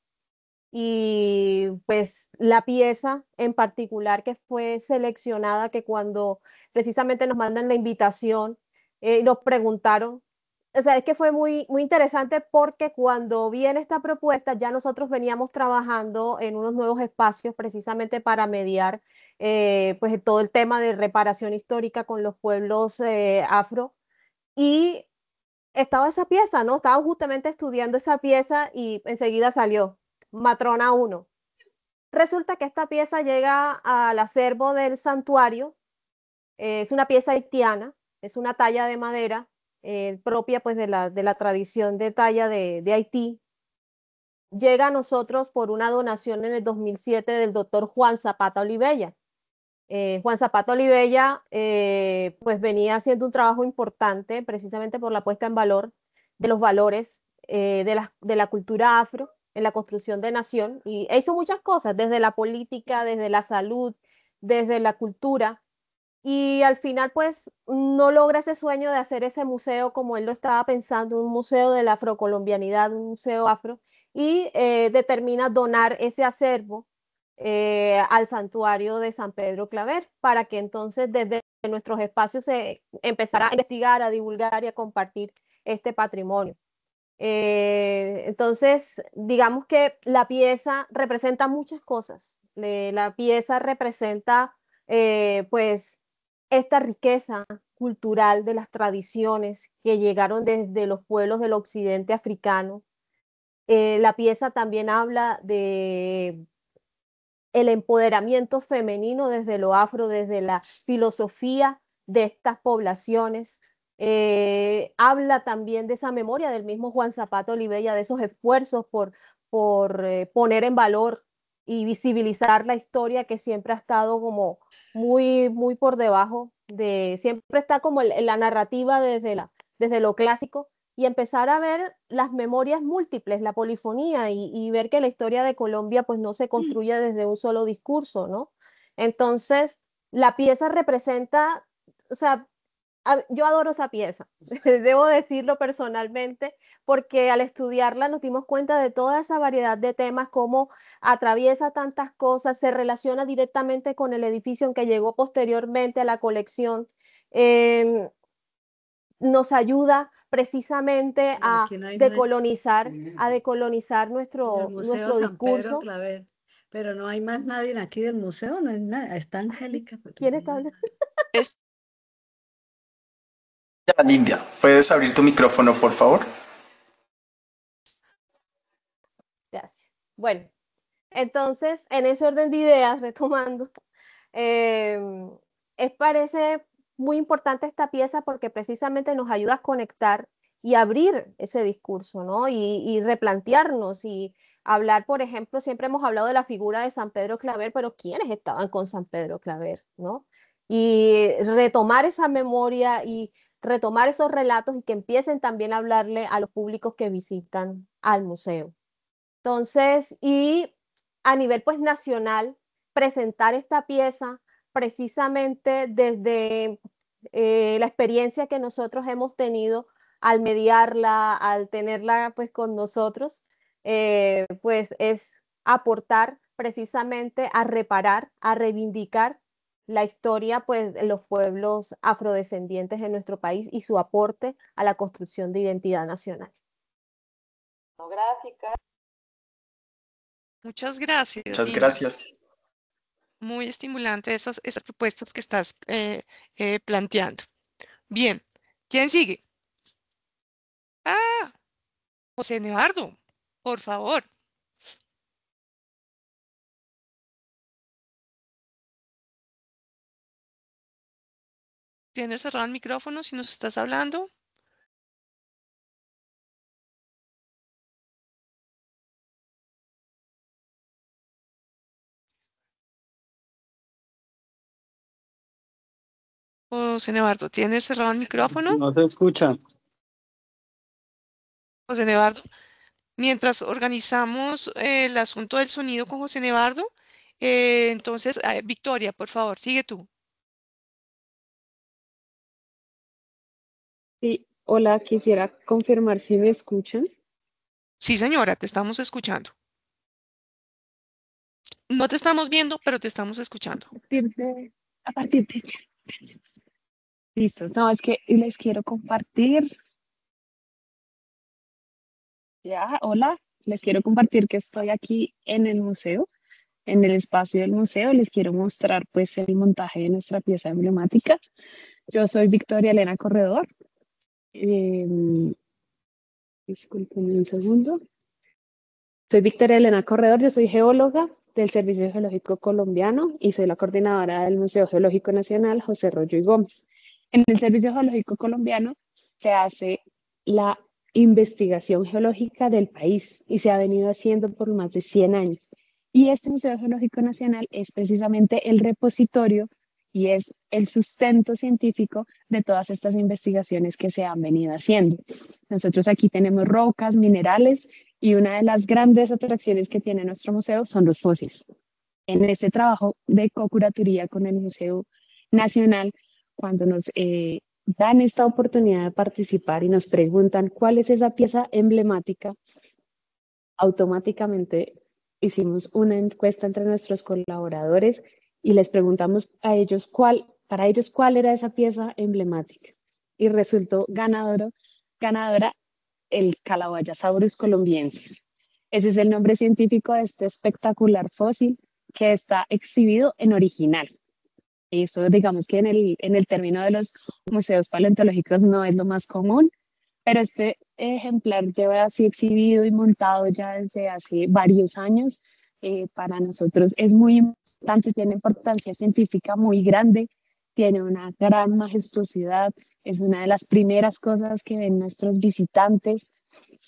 S7: y pues la pieza en particular que fue seleccionada, que cuando precisamente nos mandan la invitación, nos preguntaron, o sea, es que fue muy interesante porque cuando viene esta propuesta ya nosotros veníamos trabajando en unos nuevos espacios precisamente para mediar pues todo el tema de reparación histórica con los pueblos afro y estaba esa pieza, ¿no? Estaba justamente estudiando esa pieza y enseguida salió Matrona 1. Resulta que esta pieza llega al acervo del santuario, es una pieza haitiana, es una talla de madera propia pues de la tradición de talla de Haití. Llega a nosotros por una donación en el 2007 del doctor Juan Zapata Olivella. Juan Zapata Olivella pues venía haciendo un trabajo importante precisamente por la puesta en valor de los valores de la cultura afro en la construcción de nación y hizo muchas cosas desde la política, desde la salud, desde la cultura y al final pues no logra ese sueño de hacer ese museo como él lo estaba pensando, un museo de la afrocolombianidad, un museo afro y determina donar ese acervo al santuario de San Pedro Claver, para que entonces desde nuestros espacios se empezara a investigar, a divulgar y a compartir este patrimonio. Entonces, digamos que la pieza representa muchas cosas. La pieza representa, pues, esta riqueza cultural de las tradiciones que llegaron desde los pueblos del occidente africano. La pieza también habla de el empoderamiento femenino desde lo afro, desde la filosofía de estas poblaciones. Habla también de esa memoria del mismo Juan Zapata Olivella, de esos esfuerzos por poner en valor y visibilizar la historia que siempre ha estado como muy por debajo de, siempre está como en la narrativa desde lo clásico, y empezar a ver las memorias múltiples, la polifonía y ver que la historia de Colombia pues no se construye desde un solo discurso, ¿no? Entonces, la pieza representa, o sea, yo adoro esa pieza, debo decirlo personalmente, porque al estudiarla nos dimos cuenta de toda esa variedad de temas, cómo atraviesa tantas cosas, se relaciona directamente con el edificio en que llegó posteriormente a la colección. Nos ayuda precisamente a decolonizar, nuestro discurso.
S8: Claver, pero no hay más nadie aquí del museo, no hay nada, está Angélica.
S7: ¿Quién está hablando?
S2: Lindia, ¿puedes abrir tu micrófono, por favor?
S7: Gracias. Bueno, entonces, en ese orden de ideas, retomando, parece muy importante esta pieza porque precisamente nos ayuda a conectar y abrir ese discurso, ¿no? Y replantearnos y hablar, por ejemplo, siempre hemos hablado de la figura de San Pedro Claver, pero ¿quiénes estaban con San Pedro Claver, ¿no? Y retomar esa memoria y retomar esos relatos y que empiecen también a hablarle a los públicos que visitan al museo. Entonces, y a nivel pues nacional, presentar esta pieza precisamente desde la experiencia que nosotros hemos tenido al mediarla, al tenerla pues con nosotros, pues es aportar precisamente a reparar, a reivindicar la historia pues de los pueblos afrodescendientes en nuestro país y su aporte a la construcción de identidad nacional.
S5: Muchas gracias.
S2: Muchas gracias.
S5: Muy estimulante esas propuestas que estás planteando. Bien, ¿quién sigue? José Nevardo, por favor. ¿Tienes cerrado el micrófono si nos estás hablando? José Nevardo, ¿tienes cerrado el micrófono?
S9: No se escucha.
S5: José Nevardo, mientras organizamos el asunto del sonido con José Nevardo, entonces, Victoria, por favor, sigue tú.
S10: Sí, hola, quisiera confirmar si me escuchan.
S5: Sí, señora, te estamos escuchando. No te estamos viendo, pero te estamos escuchando.
S10: A partir de ya. Listo, no, es que les quiero compartir. Ya, hola, les quiero compartir que estoy aquí en el museo, en el espacio del museo. Les quiero mostrar pues el montaje de nuestra pieza emblemática. Yo soy Victoria Elena Corredor. Disculpen un segundo. Soy Victoria Elena Corredor, yo soy geóloga del Servicio Geológico Colombiano y soy la coordinadora del Museo Geológico Nacional José Rollo y Gómez. En el Servicio Geológico Colombiano se hace la investigación geológica del país y se ha venido haciendo por más de 100 años. Y este Museo Geológico Nacional es precisamente el repositorio y es el sustento científico de todas estas investigaciones que se han venido haciendo. Nosotros aquí tenemos rocas, minerales y una de las grandes atracciones que tiene nuestro museo son los fósiles. En este trabajo de co-curatoría con el Museo Nacional, cuando nos dan esta oportunidad de participar y nos preguntan cuál es esa pieza emblemática, automáticamente hicimos una encuesta entre nuestros colaboradores y les preguntamos a ellos para ellos cuál era esa pieza emblemática. Y resultó ganadora el Calabayasaurus colombiensis. Ese es el nombre científico de este espectacular fósil que está exhibido en original. Eso digamos que en el término de los museos paleontológicos no es lo más común, pero este ejemplar lleva así exhibido y montado ya desde hace varios años. Para nosotros es muy importante, tiene importancia científica muy grande, tiene una gran majestuosidad, es una de las primeras cosas que ven nuestros visitantes,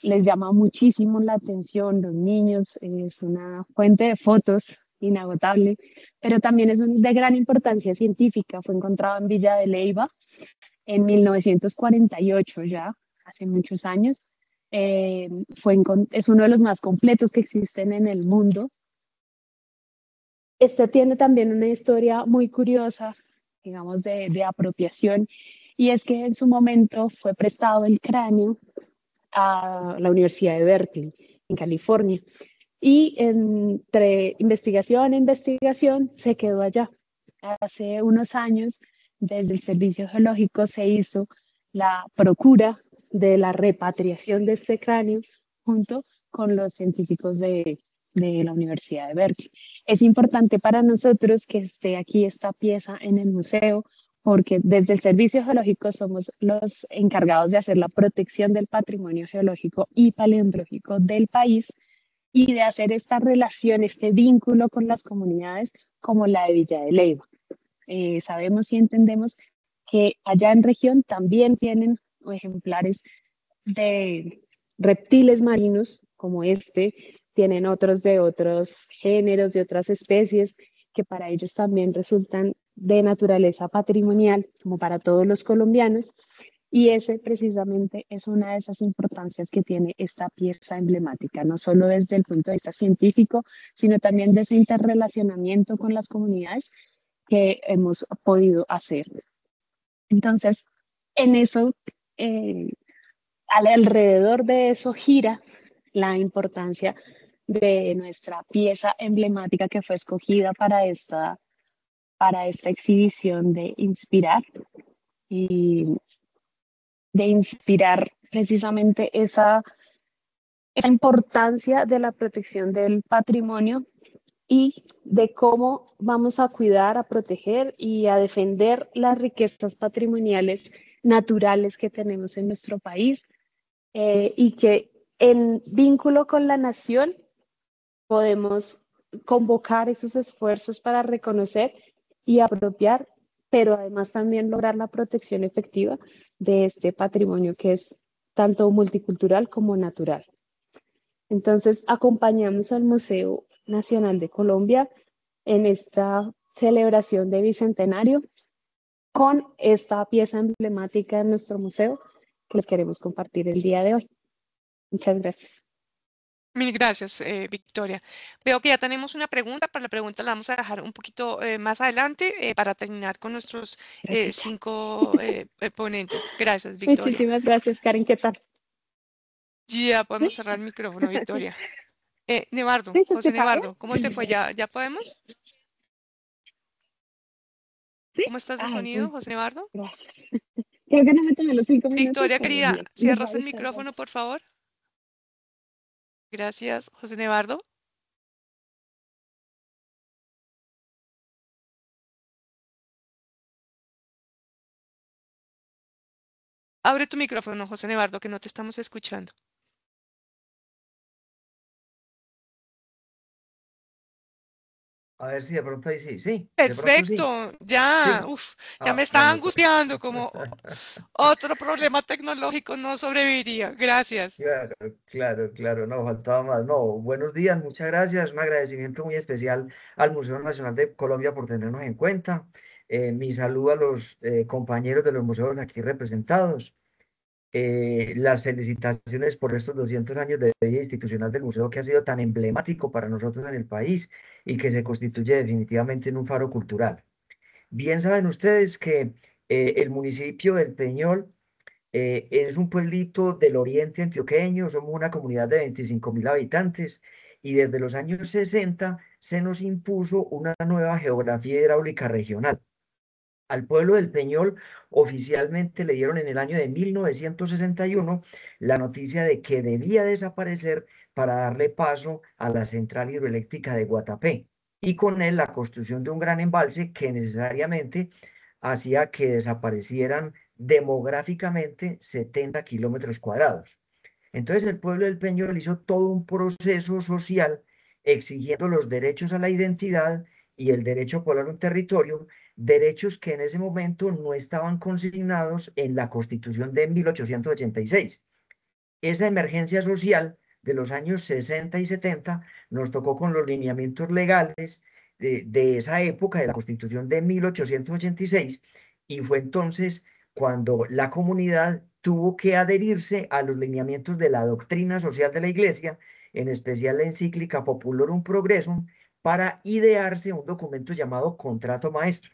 S10: les llama muchísimo la atención los niños, es una fuente de fotos inagotable, pero también es de gran importancia científica, fue encontrado en Villa de Leyva en 1948 ya, hace muchos años. Es uno de los más completos que existen en el mundo. Este tiene también una historia muy curiosa, digamos, de apropiación, y es que en su momento fue prestado el cráneo a la Universidad de Berkeley, en California, y entre investigación e investigación se quedó allá. Hace unos años, desde el Servicio Geológico se hizo la procura de la repatriación de este cráneo junto con los científicos de la Universidad de Berkeley. Es importante para nosotros que esté aquí esta pieza en el museo porque desde el Servicio Geológico somos los encargados de hacer la protección del patrimonio geológico y paleontológico del país y de hacer esta relación, este vínculo con las comunidades como la de Villa de Leyva. Sabemos y entendemos que allá en región también tienen ejemplares de reptiles marinos como este, tienen otros de otros géneros, de otras especies, que para ellos también resultan de naturaleza patrimonial, como para todos los colombianos, y ese precisamente es una de esas importancias que tiene esta pieza emblemática, no solo desde el punto de vista científico, sino también de ese interrelacionamiento con las comunidades que hemos podido hacer. Entonces, en eso, alrededor de eso gira la importancia de nuestra pieza emblemática que fue escogida para esta exhibición de inspirar y de inspirar precisamente esa importancia de la protección del patrimonio y de cómo vamos a cuidar, a proteger y a defender las riquezas patrimoniales naturales que tenemos en nuestro país y que en vínculo con la nación, podemos convocar esos esfuerzos para reconocer y apropiar, pero además también lograr la protección efectiva de este patrimonio que es tanto multicultural como natural. Entonces, acompañamos al Museo Nacional de Colombia en esta celebración de Bicentenario con esta pieza emblemática de nuestro museo que les queremos compartir el día de hoy. Muchas gracias.
S5: Mil gracias, Victoria. Veo que ya tenemos una pregunta, pero la pregunta la vamos a dejar un poquito más adelante para terminar con nuestros 5 ponentes. Gracias, Victoria.
S10: Muchísimas gracias, Karen. ¿Qué tal?
S5: Ya podemos cerrar el micrófono, Victoria. Nevardo,
S10: ¿Sí, se
S5: José
S10: escucha bien?
S5: Nevardo, ¿cómo te fue? ¿Ya podemos?
S10: ¿Sí?
S5: ¿Cómo estás de sonido, José Nevardo?
S10: Gracias. Creo que no me tomé los 5 minutos.
S5: Victoria,
S10: pero
S5: querida,
S10: bien. Les voy
S5: ¿cierras
S10: a
S5: el
S10: avisar,
S5: micrófono,
S10: gracias.
S5: por favor? Gracias, José Nevardo. Abre tu micrófono, José Nevardo, que no te estamos escuchando.
S9: A ver si de pronto ahí sí, sí, de pronto sí.
S5: Perfecto, ya,
S9: Sí.
S5: ya me estaba angustiando, como otro problema tecnológico no sobreviviría. Gracias.
S9: Claro, no, faltaba más. No, buenos días, muchas gracias. Un agradecimiento muy especial al Museo Nacional de Colombia por tenernos en cuenta. Mi saludo a los compañeros de los museos aquí representados. Las felicitaciones por estos 200 años de vida institucional del museo que ha sido tan emblemático para nosotros en el país y que se constituye definitivamente en un faro cultural. Bien saben ustedes que el municipio del Peñol es un pueblito del oriente antioqueño, somos una comunidad de 25.000 habitantes y desde los años 60 se nos impuso una nueva geografía hidráulica regional. Al pueblo del Peñol oficialmente le dieron en el año de 1961 la noticia de que debía desaparecer para darle paso a la central hidroeléctrica de Guatapé y con él la construcción de un gran embalse que necesariamente hacía que desaparecieran demográficamente 70 kilómetros cuadrados. Entonces el pueblo del Peñol hizo todo un proceso social exigiendo los derechos a la identidad y el derecho a poblar un territorio, derechos que en ese momento no estaban consignados en la Constitución de 1886. Esa emergencia social de los años 60 y 70 nos tocó con los lineamientos legales de esa época, de la Constitución de 1886, y fue entonces cuando la comunidad tuvo que adherirse a los lineamientos de la doctrina social de la Iglesia, en especial la encíclica Populorum Progressum, para idearse un documento llamado Contrato Maestro.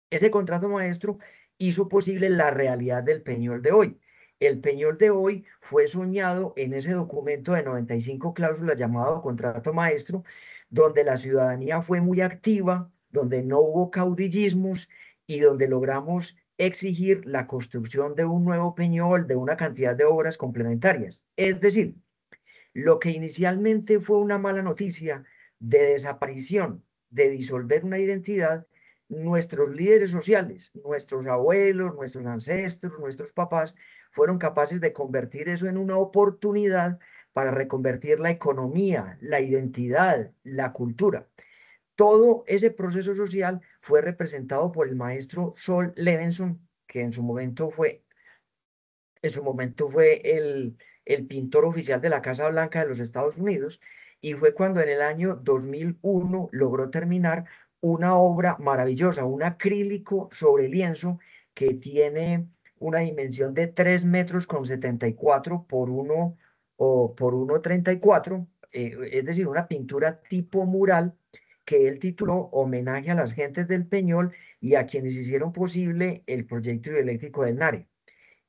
S9: Ese contrato maestro hizo posible la realidad del Peñol de hoy. El Peñol de hoy fue soñado en ese documento de 95 cláusulas llamado Contrato Maestro, donde la ciudadanía fue muy activa, donde no hubo caudillismos y donde logramos exigir la construcción de un nuevo Peñol, de una cantidad de obras complementarias. Es decir, lo que inicialmente fue una mala noticia de desaparición, de disolver una identidad, nuestros líderes sociales, nuestros abuelos, nuestros ancestros, nuestros papás, fueron capaces de convertir eso en una oportunidad para reconvertir la economía, la identidad, la cultura. Todo ese proceso social fue representado por el maestro Sol Levenson, que en su momento fue el pintor oficial de la Casa Blanca de los Estados Unidos, y fue cuando en el año 2001 logró terminar una obra maravillosa, un acrílico sobre lienzo que tiene una dimensión de 3 metros con 74 por 1,34, es decir, una pintura tipo mural que él tituló Homenaje a las gentes del Peñol y a quienes hicieron posible el proyecto hidroeléctrico del Nare.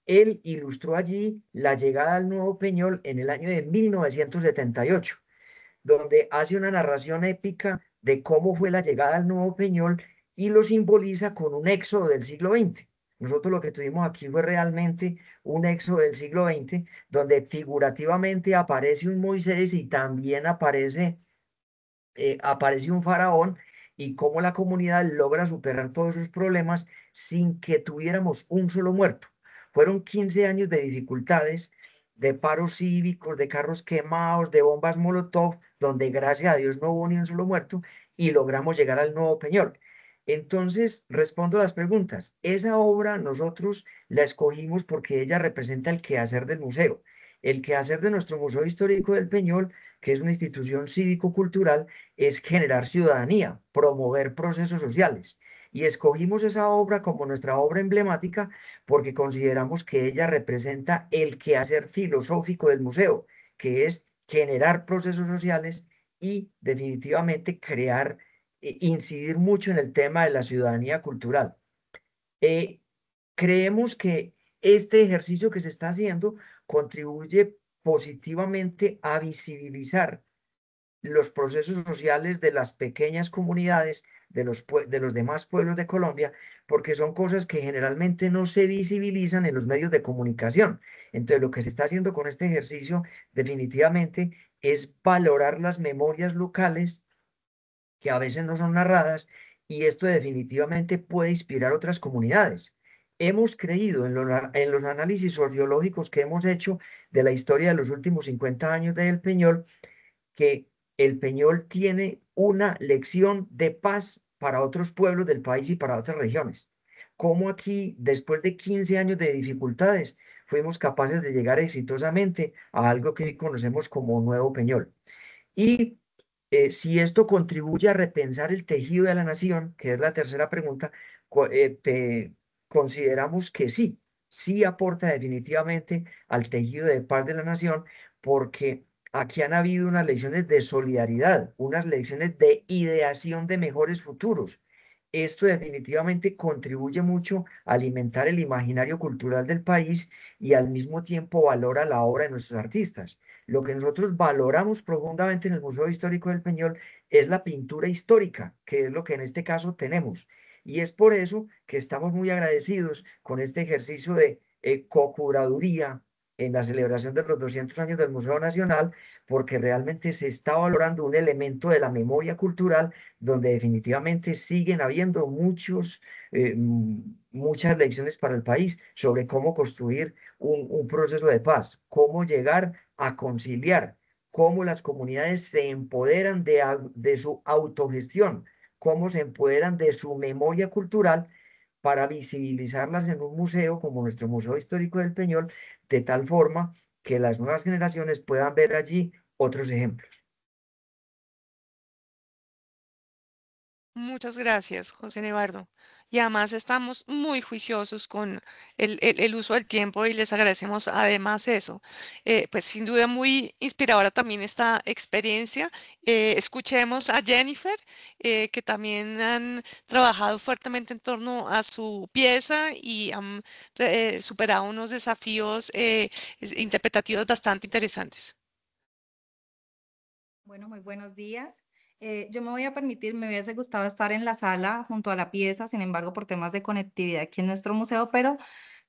S9: Él ilustró allí la llegada al Nuevo Peñol en el año de 1978, donde hace una narración épica de cómo fue la llegada al Nuevo Peñol y lo simboliza con un éxodo del siglo XX. Nosotros lo que tuvimos aquí fue realmente un éxodo del siglo XX, donde figurativamente aparece un Moisés y también aparece un faraón, y cómo la comunidad logra superar todos esos problemas sin que tuviéramos un solo muerto. Fueron 15 años de dificultades de paros cívicos, de carros quemados, de bombas Molotov, donde gracias a Dios no hubo ni un solo muerto y logramos llegar al Nuevo Peñol. Entonces, respondo a las preguntas. Esa obra nosotros la escogimos porque ella representa el quehacer del museo. El quehacer de nuestro Museo Histórico del Peñol, que es una institución cívico-cultural, es generar ciudadanía, promover procesos sociales. Y escogimos esa obra como nuestra obra emblemática porque consideramos que ella representa el quehacer filosófico del museo, que es generar procesos sociales y definitivamente crear, incidir mucho en el tema de la ciudadanía cultural. Creemos que este ejercicio que se está haciendo contribuye positivamente a visibilizar los procesos sociales de las pequeñas comunidades, de los demás pueblos de Colombia, porque son cosas que generalmente no se visibilizan en los medios de comunicación. Entonces, lo que se está haciendo con este ejercicio definitivamente es valorar las memorias locales que a veces no son narradas, y esto definitivamente puede inspirar otras comunidades. Hemos creído en los análisis sociológicos que hemos hecho de la historia de los últimos 50 años del Peñol, que el Peñol tiene una lección de paz para otros pueblos del país y para otras regiones. Cómo aquí, después de 15 años de dificultades, fuimos capaces de llegar exitosamente a algo que hoy conocemos como Nuevo Peñol. Y si esto contribuye a repensar el tejido de la nación, que es la tercera pregunta, consideramos que sí, sí aporta definitivamente al tejido de paz de la nación, porque aquí han habido unas lecciones de solidaridad, unas lecciones de ideación de mejores futuros. Esto definitivamente contribuye mucho a alimentar el imaginario cultural del país y al mismo tiempo valora la obra de nuestros artistas. Lo que nosotros valoramos profundamente en el Museo Histórico del Peñol es la pintura histórica, que es lo que en este caso tenemos. Y es por eso que estamos muy agradecidos con este ejercicio de co-curaduría en la celebración de los 200 años del Museo Nacional, porque realmente se está valorando un elemento de la memoria cultural donde definitivamente siguen habiendo muchas lecciones para el país sobre cómo construir un proceso de paz, cómo llegar a conciliar, cómo las comunidades se empoderan de su autogestión, cómo se empoderan de su memoria cultural para visibilizarlas en un museo como nuestro Museo Histórico del Peñol, de tal forma que las nuevas generaciones puedan ver allí otros ejemplos.
S5: Muchas gracias, José Nevardo. Y además estamos muy juiciosos con el uso del tiempo y les agradecemos además eso. Pues sin duda muy inspiradora también esta experiencia. Escuchemos a Jennifer, que también han trabajado fuertemente en torno a su pieza y han superado unos desafíos interpretativos bastante interesantes.
S11: Bueno, muy buenos días. Yo me voy a permitir, me hubiese gustado estar en la sala junto a la pieza, sin embargo, por temas de conectividad aquí en nuestro museo, pero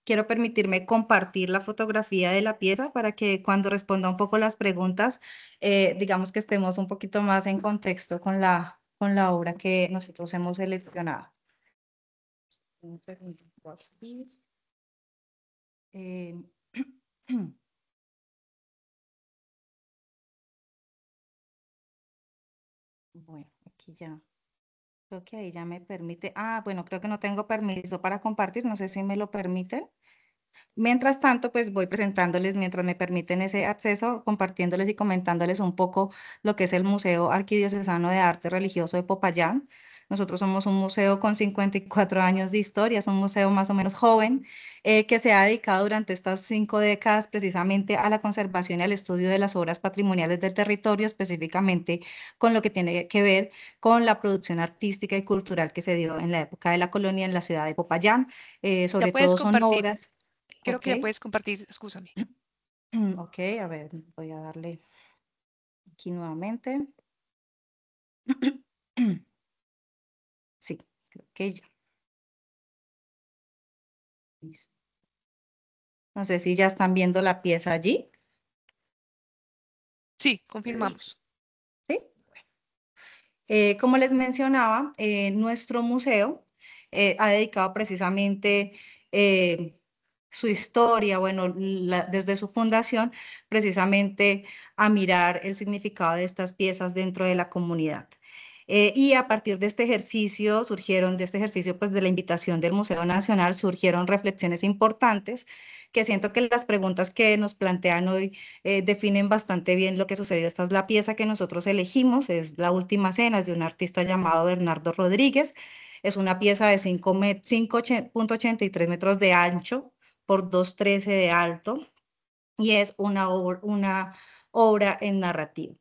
S11: quiero permitirme compartir la fotografía de la pieza para que cuando responda un poco las preguntas, digamos que estemos un poquito más en contexto con la obra que nosotros hemos seleccionado. Un segundito aquí. Bueno, aquí ya. Creo que ahí ya me permite. Ah, bueno, creo que no tengo permiso para compartir. No sé si me lo permiten. Mientras tanto, pues voy presentándoles, mientras me permiten ese acceso, compartiéndoles y comentándoles un poco lo que es el Museo Arquidiocesano de Arte Religioso de Popayán. Nosotros somos un museo con 54 años de historia, es un museo más o menos joven que se ha dedicado durante estas 5 décadas precisamente a la conservación y al estudio de las obras patrimoniales del territorio, específicamente con lo que tiene que ver con la producción artística y cultural que se dio en la época de la colonia en la ciudad de Popayán. Sobre todo son obras.
S5: Creo que ya puedes compartir, excúsame.
S11: Ok, a ver, voy a darle aquí nuevamente. Sí, creo que ya. Listo. No sé si ya están viendo la pieza allí.
S5: Sí, confirmamos.
S11: Sí. Como les mencionaba, nuestro museo ha dedicado precisamente su historia, bueno, desde su fundación, precisamente a mirar el significado de estas piezas dentro de la comunidad. Y a partir de este ejercicio pues de la invitación del Museo Nacional, surgieron reflexiones importantes que siento que las preguntas que nos plantean hoy definen bastante bien lo que sucedió. Esta es la pieza que nosotros elegimos, es La Última Cena, es de un artista llamado Bernardo Rodríguez. Es una pieza de 5,83 metros de ancho por 2,13 de alto y es una obra en narrativa.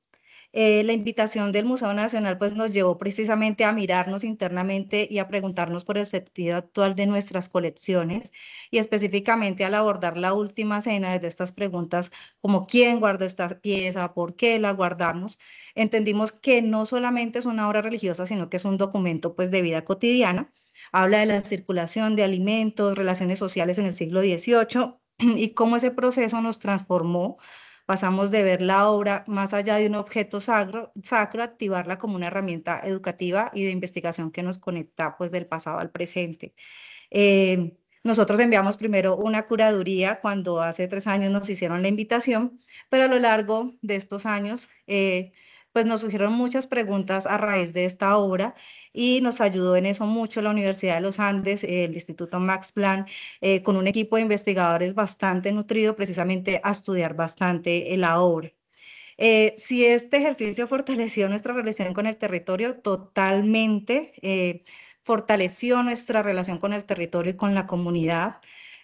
S11: La invitación del Museo Nacional pues nos llevó precisamente a mirarnos internamente y a preguntarnos por el sentido actual de nuestras colecciones y específicamente al abordar La Última Cena desde estas preguntas como quién guardó esta pieza, por qué la guardamos, entendimos que no solamente es una obra religiosa, sino que es un documento pues de vida cotidiana. Habla de la circulación de alimentos, relaciones sociales en el siglo XVIII y cómo ese proceso nos transformó. Pasamos de ver la obra más allá de un objeto sacro, a activarla como una herramienta educativa y de investigación que nos conecta pues del pasado al presente. Nosotros enviamos primero una curaduría cuando hace 3 años nos hicieron la invitación, pero a lo largo de estos años pues nos surgieron muchas preguntas a raíz de esta obra y nos ayudó en eso mucho la Universidad de los Andes, el Instituto Max Planck, con un equipo de investigadores bastante nutrido precisamente a estudiar bastante la obra. Si este ejercicio fortaleció nuestra relación con el territorio, totalmente fortaleció nuestra relación con el territorio y con la comunidad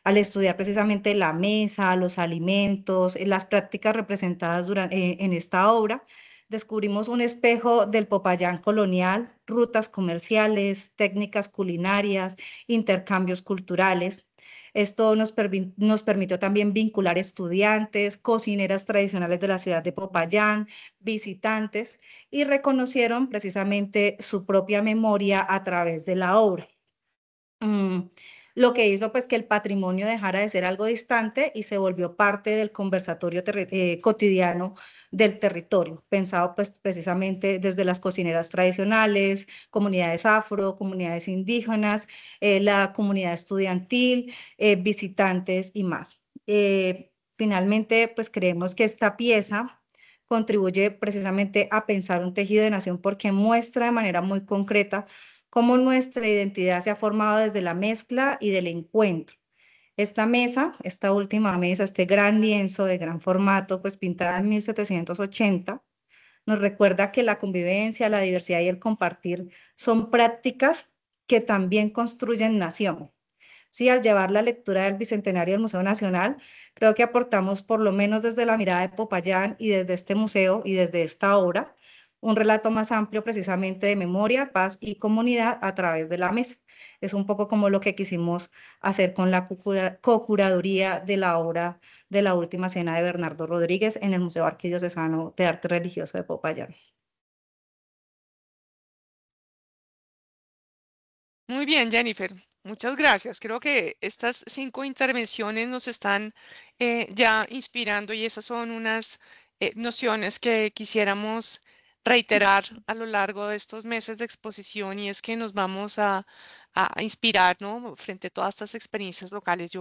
S11: al estudiar precisamente la mesa, los alimentos, las prácticas representadas en esta obra. Descubrimos un espejo del Popayán colonial, rutas comerciales, técnicas culinarias, intercambios culturales. Esto nos permitió también vincular estudiantes, cocineras tradicionales de la ciudad de Popayán, visitantes, y reconocieron precisamente su propia memoria a través de la obra. Lo que hizo pues que el patrimonio dejara de ser algo distante y se volvió parte del conversatorio cotidiano del territorio, pensado pues precisamente desde las cocineras tradicionales, comunidades afro, comunidades indígenas, la comunidad estudiantil, visitantes y más. Finalmente pues creemos que esta pieza contribuye precisamente a pensar un tejido de nación porque muestra de manera muy concreta cómo nuestra identidad se ha formado desde la mezcla y del encuentro. Esta mesa, esta última mesa, este gran lienzo de gran formato, pues pintada en 1780, nos recuerda que la convivencia, la diversidad y el compartir son prácticas que también construyen nación. Sí, al llevar la lectura del Bicentenario del Museo Nacional, creo que aportamos, por lo menos desde la mirada de Popayán y desde este museo y desde esta obra, un relato más amplio precisamente de memoria, paz y comunidad a través de la mesa. Es un poco como lo que quisimos hacer con la co-curaduría de la obra de La Última Cena de Bernardo Rodríguez en el Museo Arquidiocesano de Arte Religioso de Popayán.
S5: Muy bien, Jennifer. Muchas gracias. Creo que estas 5 intervenciones nos están ya inspirando y esas son unas nociones que quisiéramos reiterar a lo largo de estos meses de exposición y es que nos vamos a inspirar, ¿no? Frente a todas estas experiencias locales.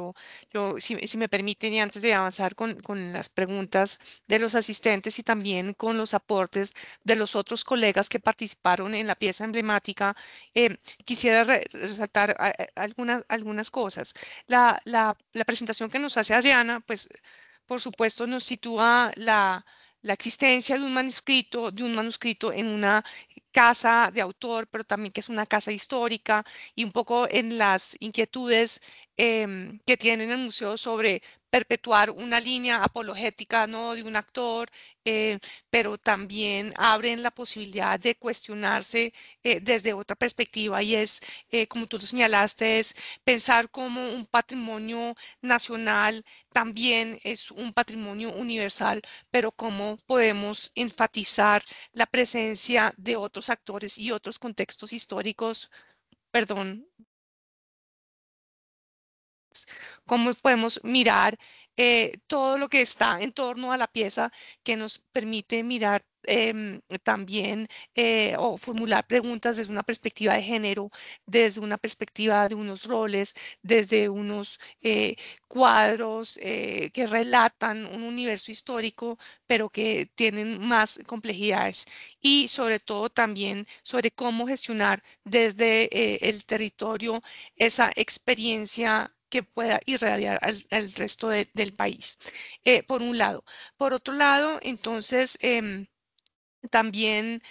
S5: Si me permiten, y antes de avanzar con las preguntas de los asistentes y también con los aportes de los otros colegas que participaron en la pieza emblemática, quisiera resaltar algunas cosas. La presentación que nos hace Adriana, pues, por supuesto, nos sitúa la existencia de un manuscrito en una casa de autor, pero también que es una casa histórica y un poco en las inquietudes que tiene el museo sobre perpetuar una línea apologética, ¿no? De un actor, pero también abren la posibilidad de cuestionarse desde otra perspectiva y es, como tú lo señalaste, es pensar como un patrimonio nacional también es un patrimonio universal, pero cómo podemos enfatizar la presencia de otros actores y otros contextos históricos, perdón, cómo podemos mirar todo lo que está en torno a la pieza que nos permite mirar también o formular preguntas desde una perspectiva de género, desde una perspectiva de unos roles, desde unos cuadros que relatan un universo histórico, pero que tienen más complejidades. Y sobre todo también sobre cómo gestionar desde el territorio esa experiencia que pueda irradiar al resto del país, por un lado. Por otro lado, entonces, también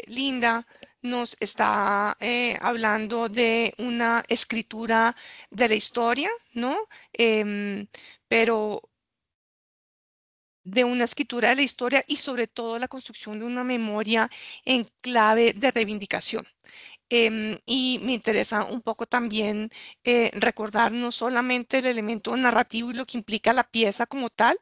S5: Linda nos está hablando de una escritura de la historia, ¿no? Pero de una escritura de la historia y sobre todo la construcción de una memoria en clave de reivindicación. Y me interesa un poco también recordar no solamente el elemento narrativo y lo que implica la pieza como tal,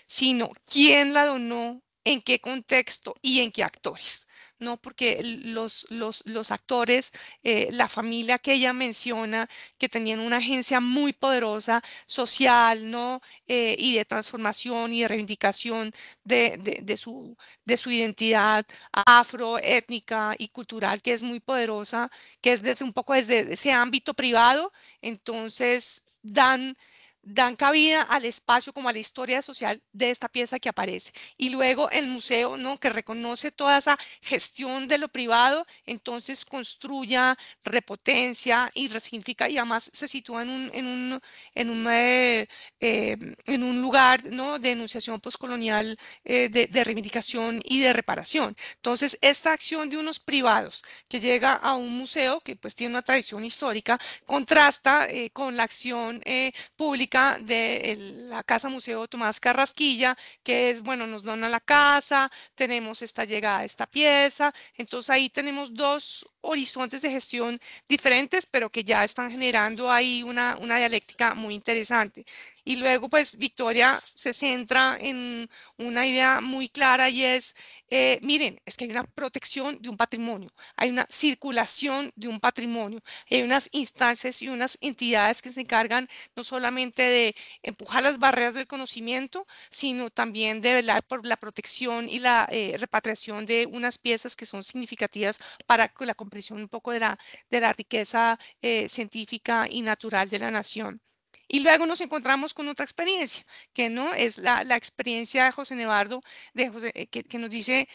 S5: sino quién la donó, en qué contexto y en qué actores. ¿No? Porque los actores, la familia que ella menciona, que tenían una agencia muy poderosa social, ¿no? Y de transformación y de reivindicación de su identidad afroétnica y cultural, que es muy poderosa, que es desde un poco desde ese ámbito privado, entonces dan cabida al espacio como a la historia social de esta pieza que aparece. Y luego el museo, ¿no? Que reconoce toda esa gestión de lo privado, entonces construya, repotencia y resignifica y además se sitúa en un lugar, ¿no? De enunciación postcolonial, de reivindicación y de reparación. Entonces, esta acción de unos privados que llega a un museo que pues tiene una tradición histórica, contrasta con la acción pública de la Casa Museo Tomás Carrasquilla, que es, bueno, nos dona la casa, tenemos esta llegada, esta pieza, entonces ahí tenemos dos horizontes de gestión diferentes, pero que ya están generando ahí una dialéctica muy interesante. Y luego, pues, Victoria se centra en una idea muy clara y es, miren, es que hay una protección de un patrimonio, hay una circulación de un patrimonio, hay unas instancias y unas entidades que se encargan no solamente de empujar las barreras del conocimiento, sino también de velar por la protección y la repatriación de unas piezas que son significativas para la comprensión un poco de la riqueza científica y natural de la nación. Y luego nos encontramos con otra experiencia, que no es la experiencia de José Nevardo, que nos dice,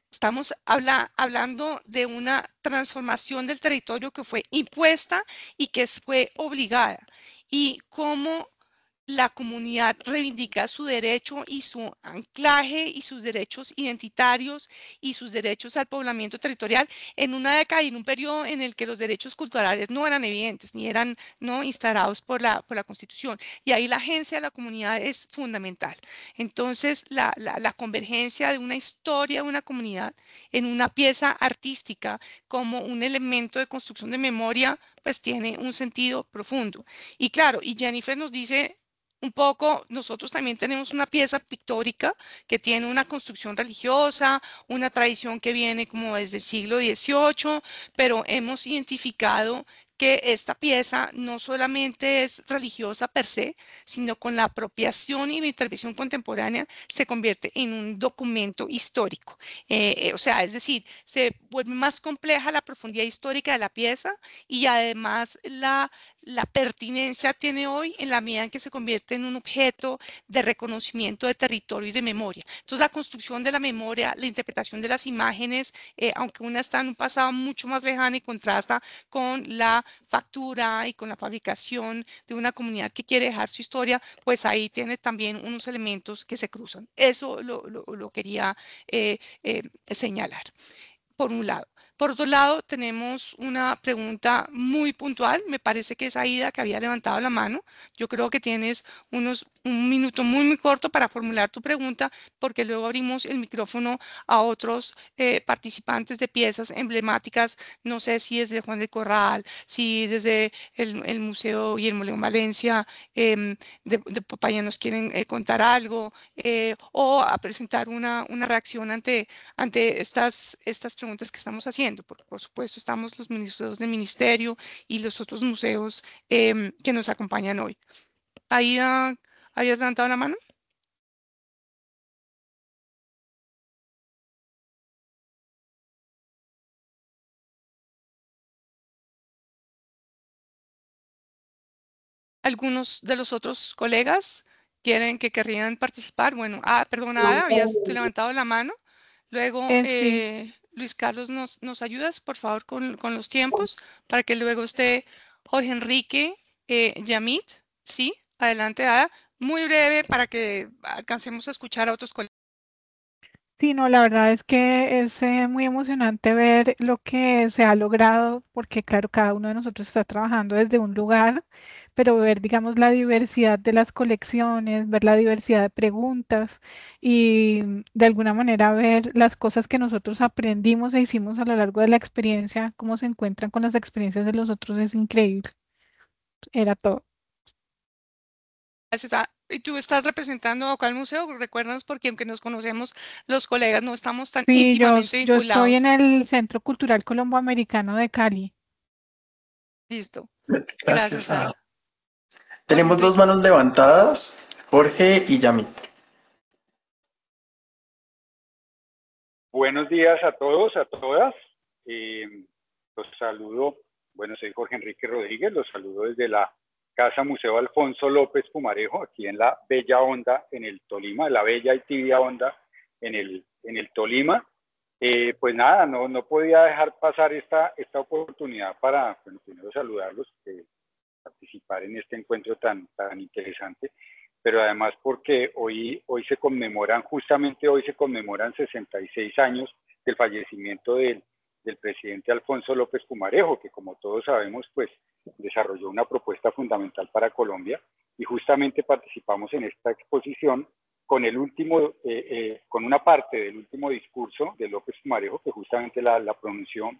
S5: estamos hablando de una transformación del territorio que fue impuesta y que fue obligada. Y cómo la comunidad reivindica su derecho y su anclaje y sus derechos identitarios y sus derechos al poblamiento territorial en una década y en un periodo en el que los derechos culturales no eran evidentes ni eran no instaurados por la Constitución. Y ahí la agencia de la comunidad es fundamental. Entonces, la convergencia de una historia de una comunidad en una pieza artística como un elemento de construcción de memoria, pues tiene un sentido profundo. Y claro, y Jennifer nos dice un poco, nosotros también tenemos una pieza pictórica que tiene una construcción religiosa, una tradición que viene como desde el siglo XVIII, pero hemos identificado que esta pieza no solamente es religiosa per se, sino con la apropiación y la intervención contemporánea se convierte en un documento histórico. O sea, es decir, se vuelve más compleja la profundidad histórica de la pieza y además la pertinencia tiene hoy en la medida en que se convierte en un objeto de reconocimiento de territorio y de memoria. Entonces, la construcción de la memoria, la interpretación de las imágenes, aunque una está en un pasado mucho más lejano y contrasta con la factura y con la fabricación de una comunidad que quiere dejar su historia, pues ahí tiene también unos elementos que se cruzan. Eso lo quería señalar por un lado. Por otro lado, tenemos una pregunta muy puntual. Me parece que es Aida que había levantado la mano. Yo creo que tienes un minuto muy corto para formular tu pregunta, porque luego abrimos el micrófono a otros participantes de piezas emblemáticas. No sé si es de Juan de Corral, si desde el Museo Guillermo León Valencia de Popayán nos quieren contar algo o a presentar una reacción ante estas preguntas que estamos haciendo. Por supuesto, estamos los museos del ministerio y los otros museos que nos acompañan hoy. ¿Ahí habías levantado la mano? ¿Algunos de los otros colegas que querrían participar? Bueno, perdón, Ada, habías levantado la mano. Luego,
S12: Sí.
S5: Luis Carlos, ¿nos ayudas, por favor, con los tiempos para que luego esté Jorge Enrique, Yamit? Sí, adelante, Ada. Muy breve para que alcancemos a escuchar a otros colegas.
S12: Sí, no, la verdad es que es muy emocionante ver lo que se ha logrado, porque claro, cada uno de nosotros está trabajando desde un lugar, pero ver, digamos, la diversidad de las colecciones, ver la diversidad de preguntas y de alguna manera ver las cosas que nosotros aprendimos e hicimos a lo largo de la experiencia, cómo se encuentran con las experiencias de los otros, es increíble. Era todo.
S5: Gracias. ¿Y tú estás representando a cuál museo? Recuérdanos, porque aunque nos conocemos, los colegas no estamos tan
S12: Sí,
S5: íntimamente
S12: yo estoy en
S5: vinculados.
S12: el Centro Cultural Colomboamericano de Cali.
S5: Listo.
S2: Gracias,
S5: Gracias, Ada.
S2: Ada.
S5: Jorge
S2: Tenemos dos
S5: Enrique.
S2: manos levantadas, Jorge y Yamit.
S13: Buenos días a todos, a todas. Los saludo, bueno, soy Jorge Enrique Rodríguez, los saludo desde la Casa Museo Alfonso López Pumarejo, aquí en la Bella Onda, en el Tolima, la Bella y Tibia Onda, en el Tolima. Pues nada, no podía dejar pasar esta oportunidad para, bueno, primero saludarlos, participar en este encuentro tan interesante, pero además porque hoy se conmemoran, justamente hoy se conmemoran 66 años del fallecimiento del presidente Alfonso López Pumarejo, que como todos sabemos, pues desarrolló una propuesta fundamental para Colombia, y justamente participamos en esta exposición con con una parte del último discurso de López Pumarejo, que justamente la pronunció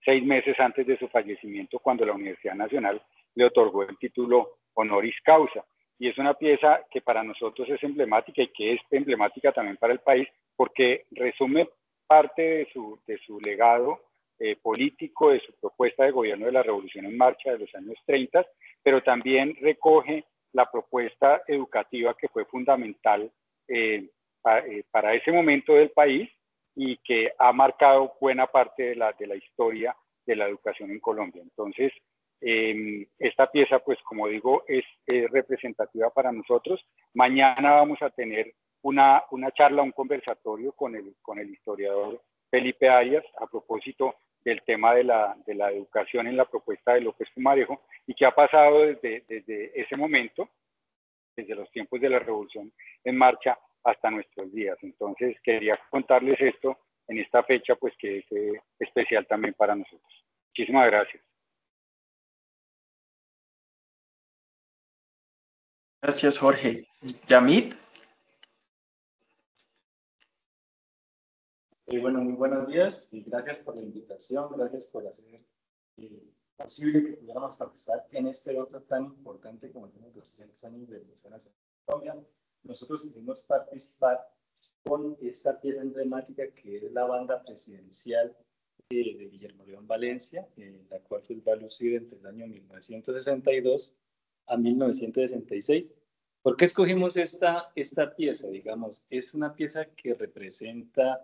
S13: 6 meses antes de su fallecimiento, cuando la Universidad Nacional le otorgó el título honoris causa. Y es una pieza que para nosotros es emblemática y que es emblemática también para el país, porque resume parte de su legado político, de su propuesta de gobierno de la Revolución en Marcha de los años 30, pero también recoge la propuesta educativa que fue fundamental para ese momento del país y que ha marcado buena parte de la historia de la educación en Colombia. Entonces, esta pieza, pues como digo, es representativa para nosotros. Mañana vamos a tener una charla, un conversatorio con el historiador Felipe Arias a propósito del tema de la educación en la propuesta de López Pumarejo, y que ha pasado desde ese momento, desde los tiempos de la Revolución en Marcha hasta nuestros días. Entonces quería contarles esto en esta fecha, pues que es especial también para nosotros. Muchísimas gracias.
S2: Gracias, Jorge. Yamit.
S14: Bueno, muy buenos días y gracias por la invitación, gracias por hacer posible que pudiéramos participar en este evento tan importante como los 200 años de Museo Nacional de Colombia. Nosotros pudimos participar con esta pieza emblemática que es la banda presidencial de Guillermo León Valencia, la cual va a lucir entre el año 1962 a 1966. ¿Por qué escogimos esta pieza? Digamos, es una pieza que representa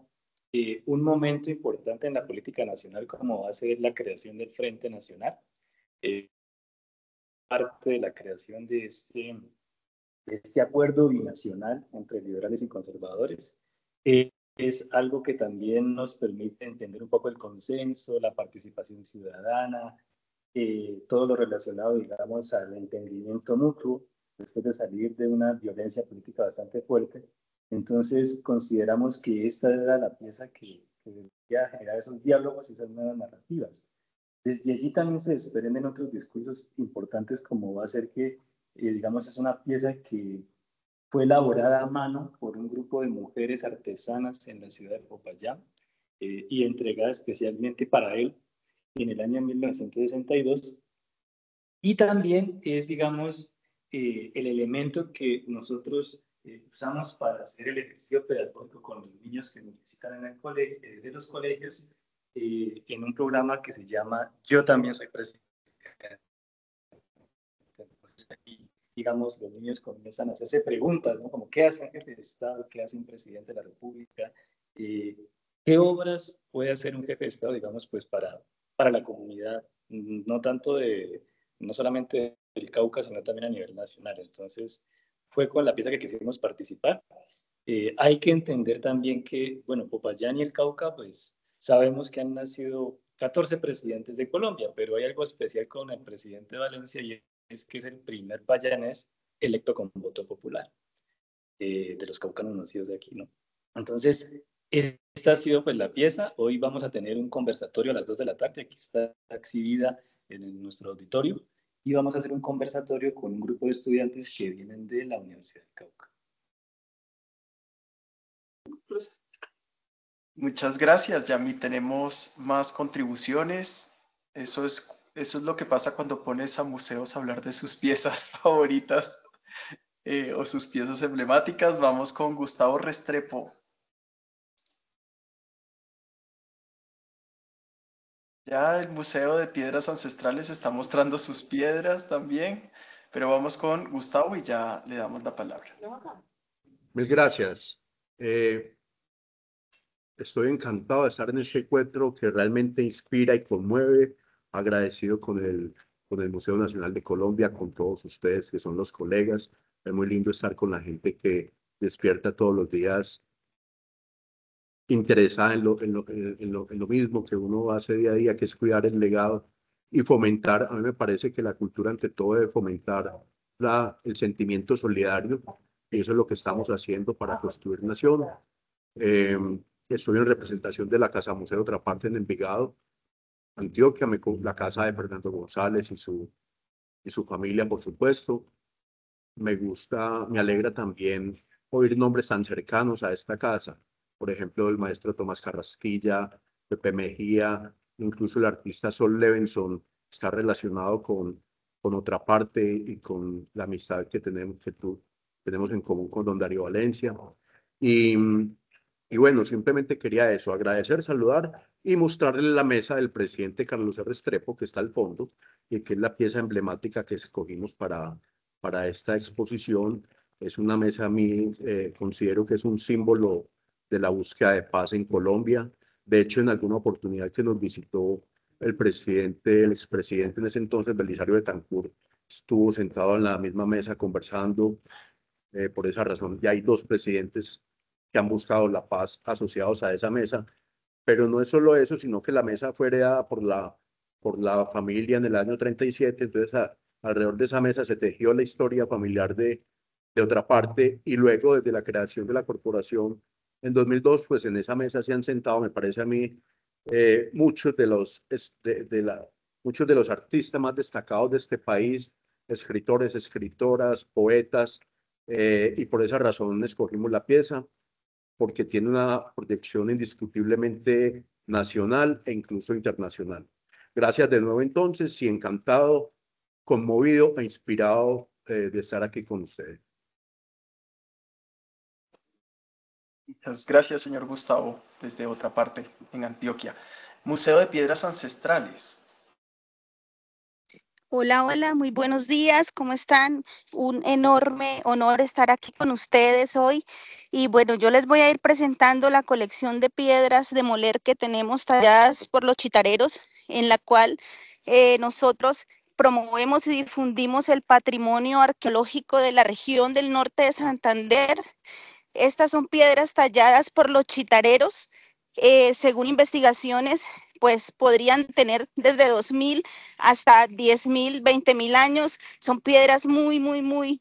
S14: un momento importante en la política nacional, como va a ser la creación del Frente Nacional, parte de la creación de este acuerdo binacional entre liberales y conservadores. Es algo que también nos permite entender un poco el consenso, la participación ciudadana, todo lo relacionado, digamos, al entendimiento mutuo, después de salir de una violencia política bastante fuerte. Entonces, consideramos que esta era la pieza que debería generar esos diálogos y esas nuevas narrativas. Desde allí también se desprenden otros discursos importantes, como va a ser que, digamos, es una pieza que fue elaborada a mano por un grupo de mujeres artesanas en la ciudad de Popayán y entregada especialmente para él en el año 1962. Y también es, digamos, el elemento que nosotros usamos para hacer el ejercicio pedagógico con los niños que necesitan en el colegio, de los colegios, en un programa que se llama Yo también soy presidente. Entonces, aquí, digamos, los niños comienzan a hacerse preguntas, ¿no? Como, ¿qué hace un jefe de Estado? ¿Qué hace un presidente de la República? ¿Qué obras puede hacer un jefe de Estado, digamos, pues para la comunidad? No tanto no solamente Cauca, sino también a nivel nacional. Entonces, fue con la pieza que quisimos participar. Hay que entender también que, bueno, Popayán y el Cauca, pues sabemos que han nacido 14 presidentes de Colombia, pero hay algo especial con el presidente de Valencia y es que es el primer payanés electo con voto popular de los caucanos nacidos de aquí, ¿no? Entonces, esta ha sido pues la pieza. Hoy vamos a tener un conversatorio a las 2 de la tarde, aquí está exhibida en nuestro auditorio, y vamos a hacer un conversatorio con un grupo de estudiantes que vienen de la Universidad del Cauca.
S2: Muchas gracias, Yami. Tenemos más contribuciones. Eso es lo que pasa cuando pones a museos a hablar de sus piezas favoritas o sus piezas emblemáticas. Vamos con Gustavo Restrepo. Ya el Museo de Piedras Ancestrales está mostrando sus piedras también, pero vamos con Gustavo y ya le damos la palabra.
S15: Mil gracias. Estoy encantado de estar en este encuentro que realmente inspira y conmueve. Agradecido con el Museo Nacional de Colombia, con todos ustedes que son los colegas. Es muy lindo estar con la gente que despierta todos los días interesada en lo mismo que uno hace día a día, que es cuidar el legado y fomentar. A mí me parece que la cultura ante todo debe fomentar el sentimiento solidario, y eso es lo que estamos haciendo para construir nación. Estoy en representación de la Casa Museo Otra Parte en Envigado, Antioquia, la casa de Fernando González y su familia, por supuesto. Me alegra también oír nombres tan cercanos a esta casa, por ejemplo, el maestro Tomás Carrasquilla, Pepe Mejía, incluso el artista Sol Levenson está relacionado con Otra Parte y con la amistad que tenemos en común con don Darío Valencia. Y bueno, simplemente quería eso, agradecer, saludar y mostrarle la mesa del presidente Carlos Restrepo, que está al fondo, y que es la pieza emblemática que escogimos para esta exposición. Es una mesa, a mí considero que es un símbolo de la búsqueda de paz en Colombia. De hecho, en alguna oportunidad que nos visitó el expresidente en ese entonces, Belisario Betancur, estuvo sentado en la misma mesa conversando. Por esa razón, ya hay 2 presidentes que han buscado la paz asociados a esa mesa, pero no es solo eso, sino que la mesa fue heredada por la familia en el año 37, entonces alrededor de esa mesa se tejió la historia familiar de Otra Parte, y luego desde la creación de la corporación en 2002, pues en esa mesa se han sentado, me parece a mí, muchos de los artistas más destacados de este país, escritores, escritoras, poetas, y por esa razón escogimos la pieza, porque tiene una proyección indiscutiblemente nacional e incluso internacional. Gracias de nuevo entonces, y encantado, conmovido e inspirado de estar aquí con ustedes.
S2: Muchas gracias, señor Gustavo, desde Otra Parte, en Antioquia. Museo de Piedras Ancestrales.
S16: Hola, hola, muy buenos días, ¿cómo están? Un enorme honor estar aquí con ustedes hoy. Y bueno, yo les voy a ir presentando la colección de piedras de moler que tenemos talladas por los chitareros, en la cual nosotros promovemos y difundimos el patrimonio arqueológico de la región del norte de Santander. Estas son piedras talladas por los chitareros. Según investigaciones, pues podrían tener desde 2000 hasta 10.000, 20.000 años. Son piedras muy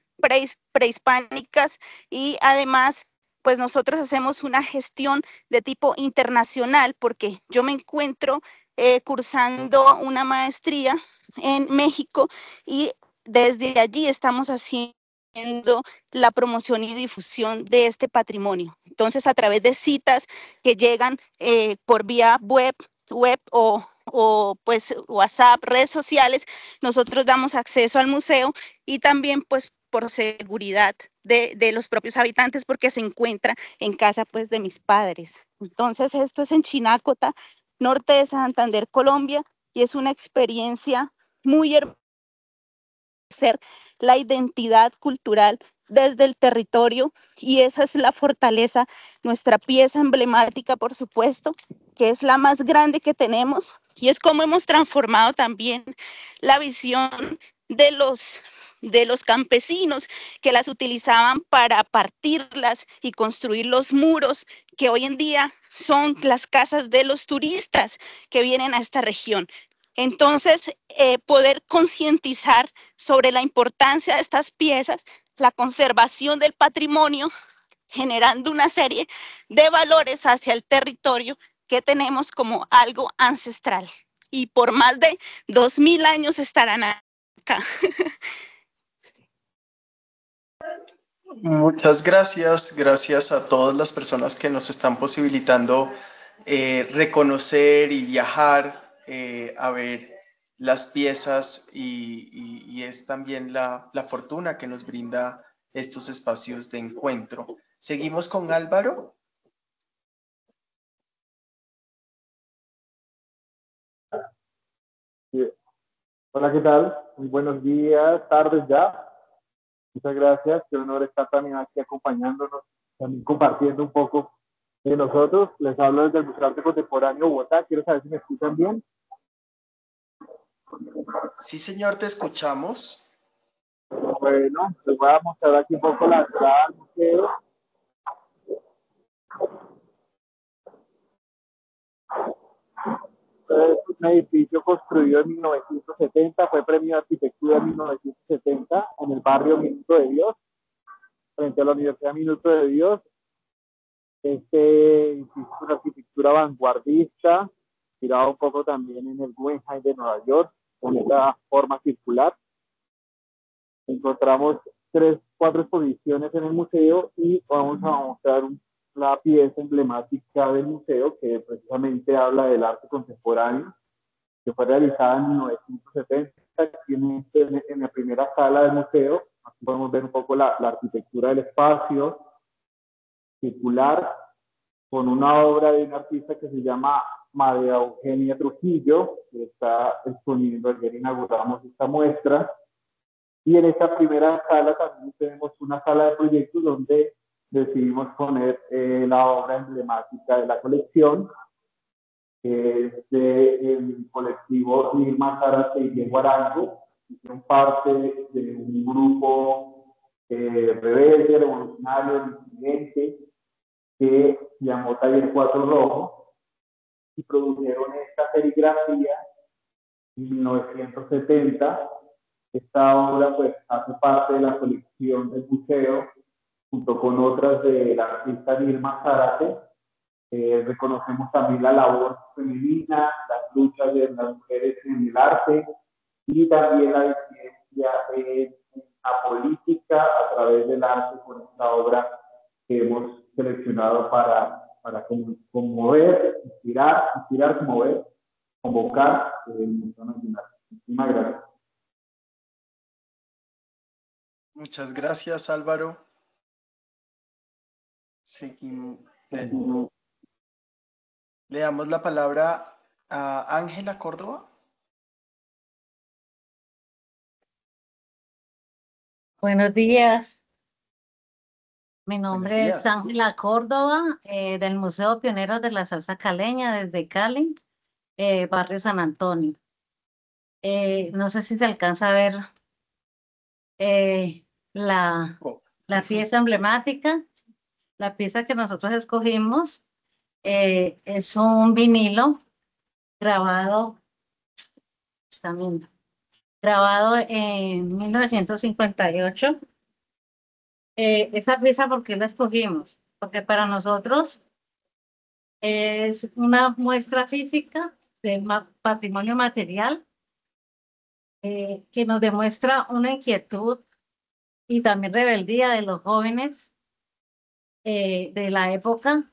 S16: prehispánicas, y además, pues nosotros hacemos una gestión de tipo internacional, porque yo me encuentro cursando una maestría en México, y desde allí estamos haciendo la promoción y difusión de este patrimonio. Entonces, a través de citas que llegan por vía web o pues WhatsApp, redes sociales, nosotros damos acceso al museo, y también pues por seguridad de los propios habitantes, porque se encuentra en casa pues de mis padres. Entonces, esto es en Chinácota, norte de Santander, Colombia, y es una experiencia muy hermosa la identidad cultural desde el territorio, y esa es la fortaleza, nuestra pieza emblemática, por supuesto, que es la más grande que tenemos, y es como hemos transformado también la visión de los campesinos que las utilizaban para partirlas y construir los muros que hoy en día son las casas de los turistas que vienen a esta región. Entonces, poder concientizar sobre la importancia de estas piezas, la conservación del patrimonio, generando una serie de valores hacia el territorio que tenemos como algo ancestral. Y por más de 2000 años estarán acá.
S2: Muchas gracias, gracias a todas las personas que nos están posibilitando reconocer y viajar a ver las piezas y es también la fortuna que nos brinda estos espacios de encuentro. Seguimos con Álvaro.
S17: Hola, ¿qué tal? Muy buenos días, tardes ya. Muchas gracias. Qué honor estar también aquí acompañándonos, también compartiendo un poco de nosotros. Les hablo desde el Museo de Arte Contemporáneo Bogotá. Quiero saber si me escuchan bien.
S2: Sí, señor, te escuchamos.
S17: Bueno, les voy a mostrar aquí un poco la entrada al museo. Es un edificio construido en 1970, fue premio de arquitectura en 1970 en el barrio Minuto de Dios, frente a la Universidad Minuto de Dios. Este edificio es una arquitectura vanguardista, inspirado un poco también en el Guggenheim de Nueva York, con esta forma circular. Encontramos 4 exposiciones en el museo y vamos a mostrar la pieza emblemática del museo que precisamente habla del arte contemporáneo, que fue realizada en 1970 aquí en la primera sala del museo. Aquí podemos ver un poco la arquitectura del espacio circular, con una obra de un artista que se llama María Eugenia Trujillo, que está exponiendo. Ayer inauguramos esta muestra. Y en esta primera sala también tenemos una sala de proyectos donde decidimos poner la obra emblemática de la colección, que es del colectivo Nirma Zárate y Diego Arango, que son parte de un grupo rebelde, revolucionario, disidente, que se llamó Taller 4 Rojo, y produjeron esta serigrafía en 1970. Esta obra pues hace parte de la colección del museo, junto con otras de la artista Nirma Zárate. Reconocemos también la labor femenina, las luchas de las mujeres en el arte y también la disidencia en la política a través del arte, con esta obra que hemos seleccionado para conmover, inspirar, conmover, convocar el Museo Nacional. Muchísimas gracias.
S2: Muchas gracias, Álvaro. Seguimos. Le damos la palabra a Ángela Córdoba.
S18: Buenos días. Mi nombre es Ángela Córdoba, del Museo Pioneros de la Salsa Caleña, desde Cali, barrio San Antonio. No sé si se alcanza a ver la pieza emblemática. La pieza que nosotros escogimos es un vinilo grabado en 1958. Esa pieza, ¿por qué la escogimos? Porque para nosotros es una muestra física del patrimonio material que nos demuestra una inquietud y también rebeldía de los jóvenes de la época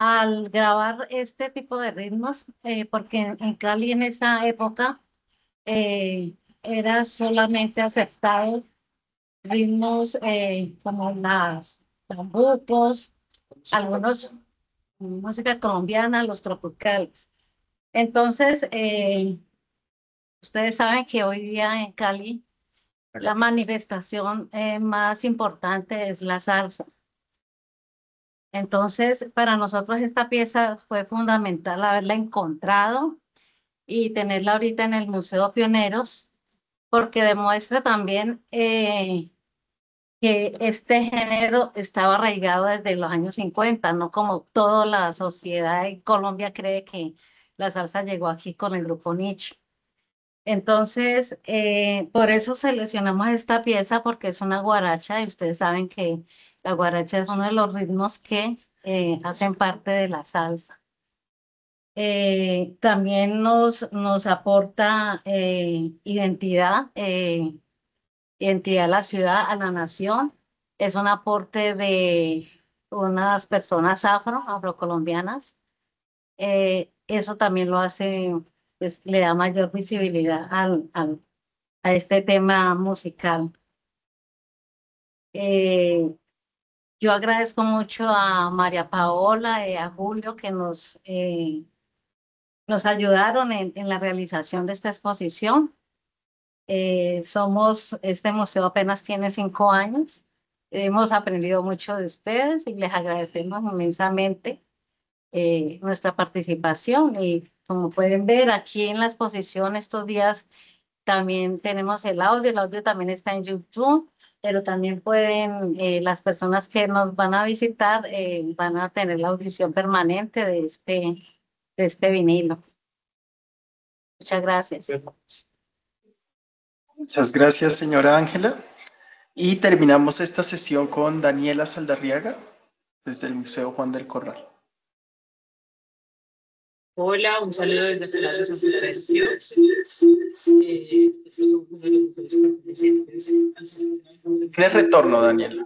S18: al grabar este tipo de ritmos, porque en Cali en esa época era solamente aceptado ritmos como las bambucos, algunos música colombiana, los tropicales. Entonces, ustedes saben que hoy día en Cali la manifestación más importante es la salsa. Entonces, para nosotros esta pieza fue fundamental haberla encontrado y tenerla ahorita en el Museo Pioneros, porque demuestra también que este género estaba arraigado desde los años 50, no como toda la sociedad en Colombia cree que la salsa llegó aquí con el grupo Nietzsche. Entonces, por eso seleccionamos esta pieza porque es una guaracha y ustedes saben que la guaracha es uno de los ritmos que hacen parte de la salsa. También nos aporta identidad a la ciudad, a la nación. Es un aporte de unas personas afrocolombianas. Eso también lo hace, pues, le da mayor visibilidad a este tema musical. Yo agradezco mucho a María Paola y a Julio que nos ayudaron en la realización de esta exposición. Este museo apenas tiene 5 años. Hemos aprendido mucho de ustedes y les agradecemos inmensamente nuestra participación. Y como pueden ver aquí en la exposición estos días también tenemos el audio también está en YouTube, pero también pueden, las personas que nos van a visitar van a tener la audición permanente de este vinilo. Muchas gracias.
S2: Muchas gracias, señora Ángela. Y terminamos esta sesión con Daniela Saldarriaga, desde el Museo Juan del Corral.
S19: Hola, un saludo desde Pilar de Santa Fe.
S2: ¿Tienes retorno, Daniela?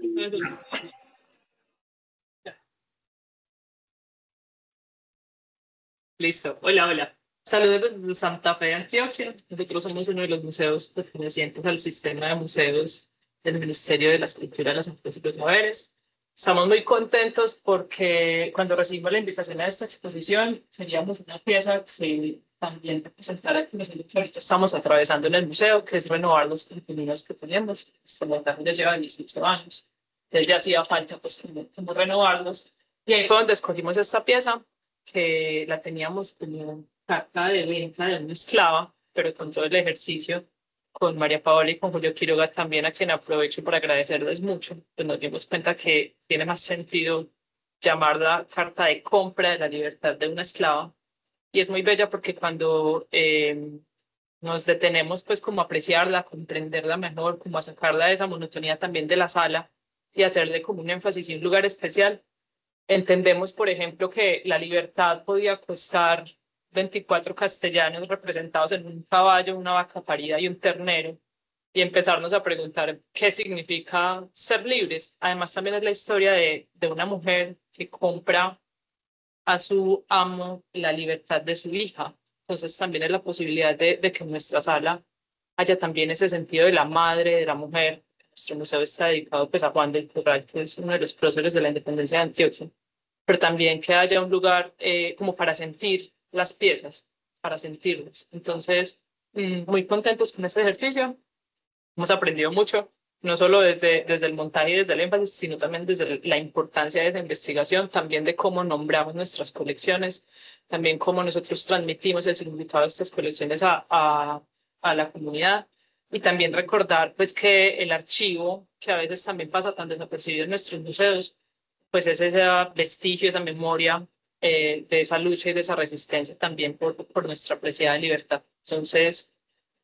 S19: Listo. Hola, hola. Saludos desde Santa Fe, Antioquia. Nosotros somos uno de los museos pertenecientes al sistema de museos del Ministerio de las Culturas, las Artes y los Saberes. Estamos muy contentos porque cuando recibimos la invitación a esta exposición, queríamos una pieza que también representara que ahorita estamos atravesando en el museo, que es renovar los contenidos que tenemos. Este montaje ya lleva 18 años. Entonces ya hacía falta pues, como renovarlos. Y ahí fue donde escogimos esta pieza, que la teníamos como carta de venta de una esclava, pero con todo el ejercicio, con María Paola y con Julio Quiroga también, a quien aprovecho para agradecerles mucho, pues nos dimos cuenta que tiene más sentido llamarla carta de compra de la libertad de una esclava. Y es muy bella porque cuando nos detenemos pues como a apreciarla, comprenderla mejor, como a sacarla de esa monotonía también de la sala y hacerle como un énfasis y un lugar especial, entendemos, por ejemplo, que la libertad podía costar 24 castellanos representados en un caballo, una vaca parida y un ternero, y empezarnos a preguntar qué significa ser libres. Además, también es la historia de una mujer que compra a su amo la libertad de su hija. Entonces, también es la posibilidad de que en nuestra sala haya también ese sentido de la madre, de la mujer. Nuestro museo está dedicado pues, a Juan del Corral, que es uno de los próceres de la independencia de Antioquia, pero también que haya un lugar como para sentir las piezas, para sentirlas. Entonces, muy contentos con este ejercicio. Hemos aprendido mucho, no solo desde el montaje y desde el énfasis, sino también desde la importancia de esa investigación, también de cómo nombramos nuestras colecciones, también cómo nosotros transmitimos el significado de estas colecciones a la comunidad. Y también recordar pues, que el archivo, que a veces también pasa tan desapercibido en nuestros museos, pues es ese vestigio, esa memoria de esa lucha y de esa resistencia también por nuestra apreciada libertad. Entonces,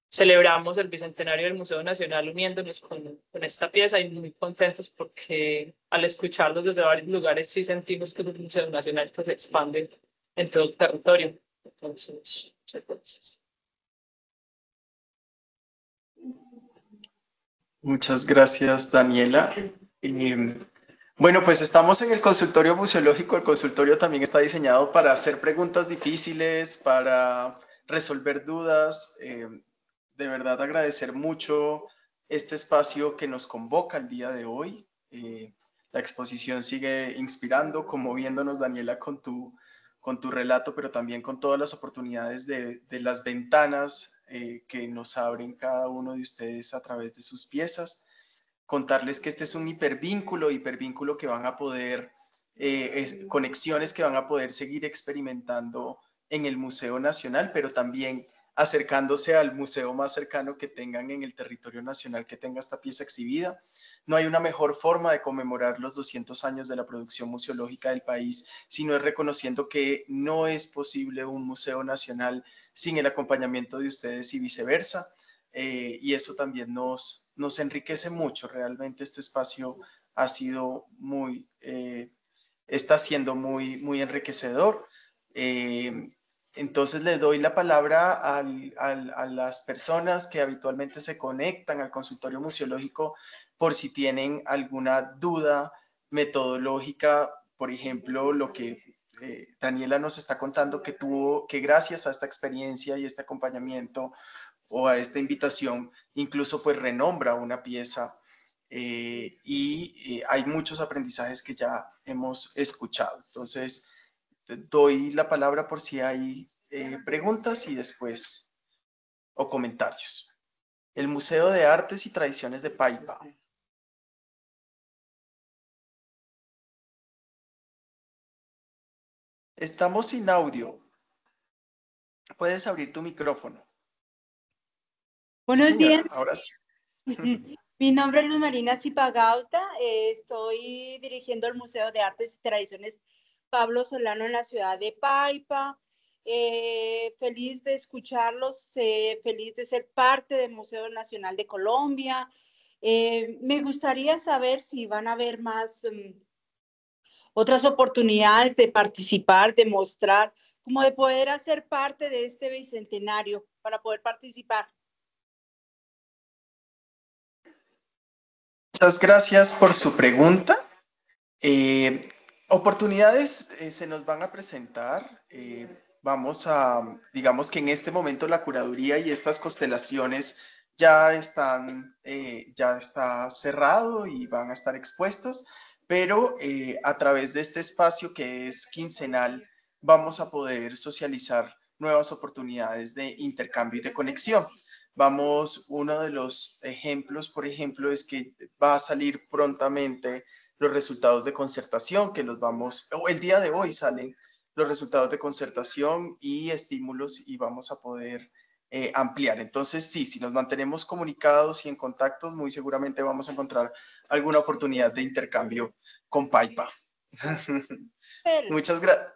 S19: celebramos el bicentenario del Museo Nacional uniéndonos con esta pieza y muy contentos porque al escucharlos desde varios lugares sí sentimos que el Museo Nacional pues, se expande en todo el territorio. Entonces, muchas gracias.
S2: Muchas gracias, Daniela. Bueno, pues estamos en el consultorio museológico. El consultorio también está diseñado para hacer preguntas difíciles, para resolver dudas. De verdad agradecer mucho este espacio que nos convoca el día de hoy. La exposición sigue inspirando, conmoviéndonos, Daniela, con tu relato, pero también con todas las oportunidades de las ventanas que nos abren cada uno de ustedes a través de sus piezas. Contarles que este es un hipervínculo que van a poder, conexiones que van a poder seguir experimentando en el Museo Nacional, pero también acercándose al museo más cercano que tengan en el territorio nacional que tenga esta pieza exhibida. No hay una mejor forma de conmemorar los 200 años de la producción museológica del país, sino es reconociendo que no es posible un museo nacional sin el acompañamiento de ustedes y viceversa. Y eso también nos enriquece mucho. Realmente este espacio ha sido está siendo muy enriquecedor. Entonces le doy la palabra a las personas que habitualmente se conectan al consultorio museológico por si tienen alguna duda metodológica, por ejemplo, lo que Daniela nos está contando que gracias a esta experiencia y este acompañamiento o a esta invitación, incluso pues renombra una pieza y hay muchos aprendizajes que ya hemos escuchado. Entonces, doy la palabra por si hay preguntas y después o comentarios. El Museo de Artes y Tradiciones de Paipa. Estamos sin audio. Puedes abrir tu micrófono.
S20: Buenos
S2: Sí, señora,
S20: días.
S2: ahora sí.
S20: Mi nombre es Luz Marina Zipagauta. Estoy dirigiendo el Museo de Artes y Tradiciones Pablo Solano en la ciudad de Paipa. Feliz de escucharlos, feliz de ser parte del Museo Nacional de Colombia. Me gustaría saber si van a haber más otras oportunidades de participar, de mostrar, como de poder hacer parte de este bicentenario para poder participar.
S2: Muchas gracias por su pregunta. Oportunidades se nos van a presentar. Digamos que en este momento la curaduría y estas constelaciones ya está cerrado y van a estar expuestas, pero a través de este espacio que es quincenal vamos a poder socializar nuevas oportunidades de intercambio y de conexión. Uno de los ejemplos, por ejemplo, es que va a salir prontamente los resultados de concertación, el día de hoy salen los resultados de concertación y estímulos y vamos a poder ampliar. Entonces, sí, si nos mantenemos comunicados y en contactos, muy seguramente vamos a encontrar alguna oportunidad de intercambio con Paipa. Muchas gracias.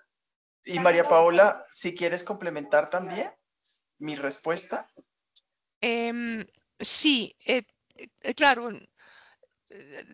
S2: Y María Paola, si quieres complementar también mi respuesta.
S5: Sí, claro,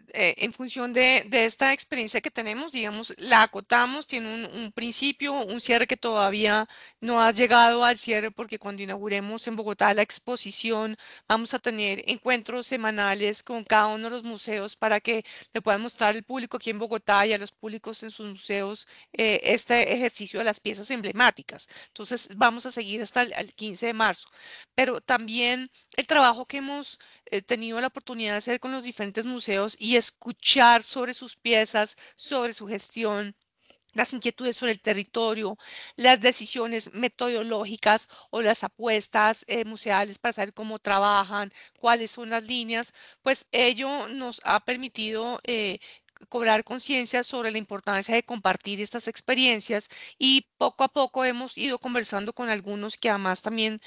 S5: en función de esta experiencia que tenemos, digamos, la acotamos, tiene un principio, un cierre que todavía no ha llegado al cierre porque cuando inauguremos en Bogotá la exposición vamos a tener encuentros semanales con cada uno de los museos para que le puedan mostrar al público aquí en Bogotá y a los públicos en sus museos este ejercicio de las piezas emblemáticas. Entonces vamos a seguir hasta el 15 de marzo, pero también el trabajo que hemos tenido la oportunidad de hacer con los diferentes museos y escuchar sobre sus piezas, sobre su gestión, las inquietudes sobre el territorio, las decisiones metodológicas o las apuestas museales para saber cómo trabajan, cuáles son las líneas, pues ello nos ha permitido cobrar conciencia sobre la importancia de compartir estas experiencias y poco a poco hemos ido conversando con algunos que además también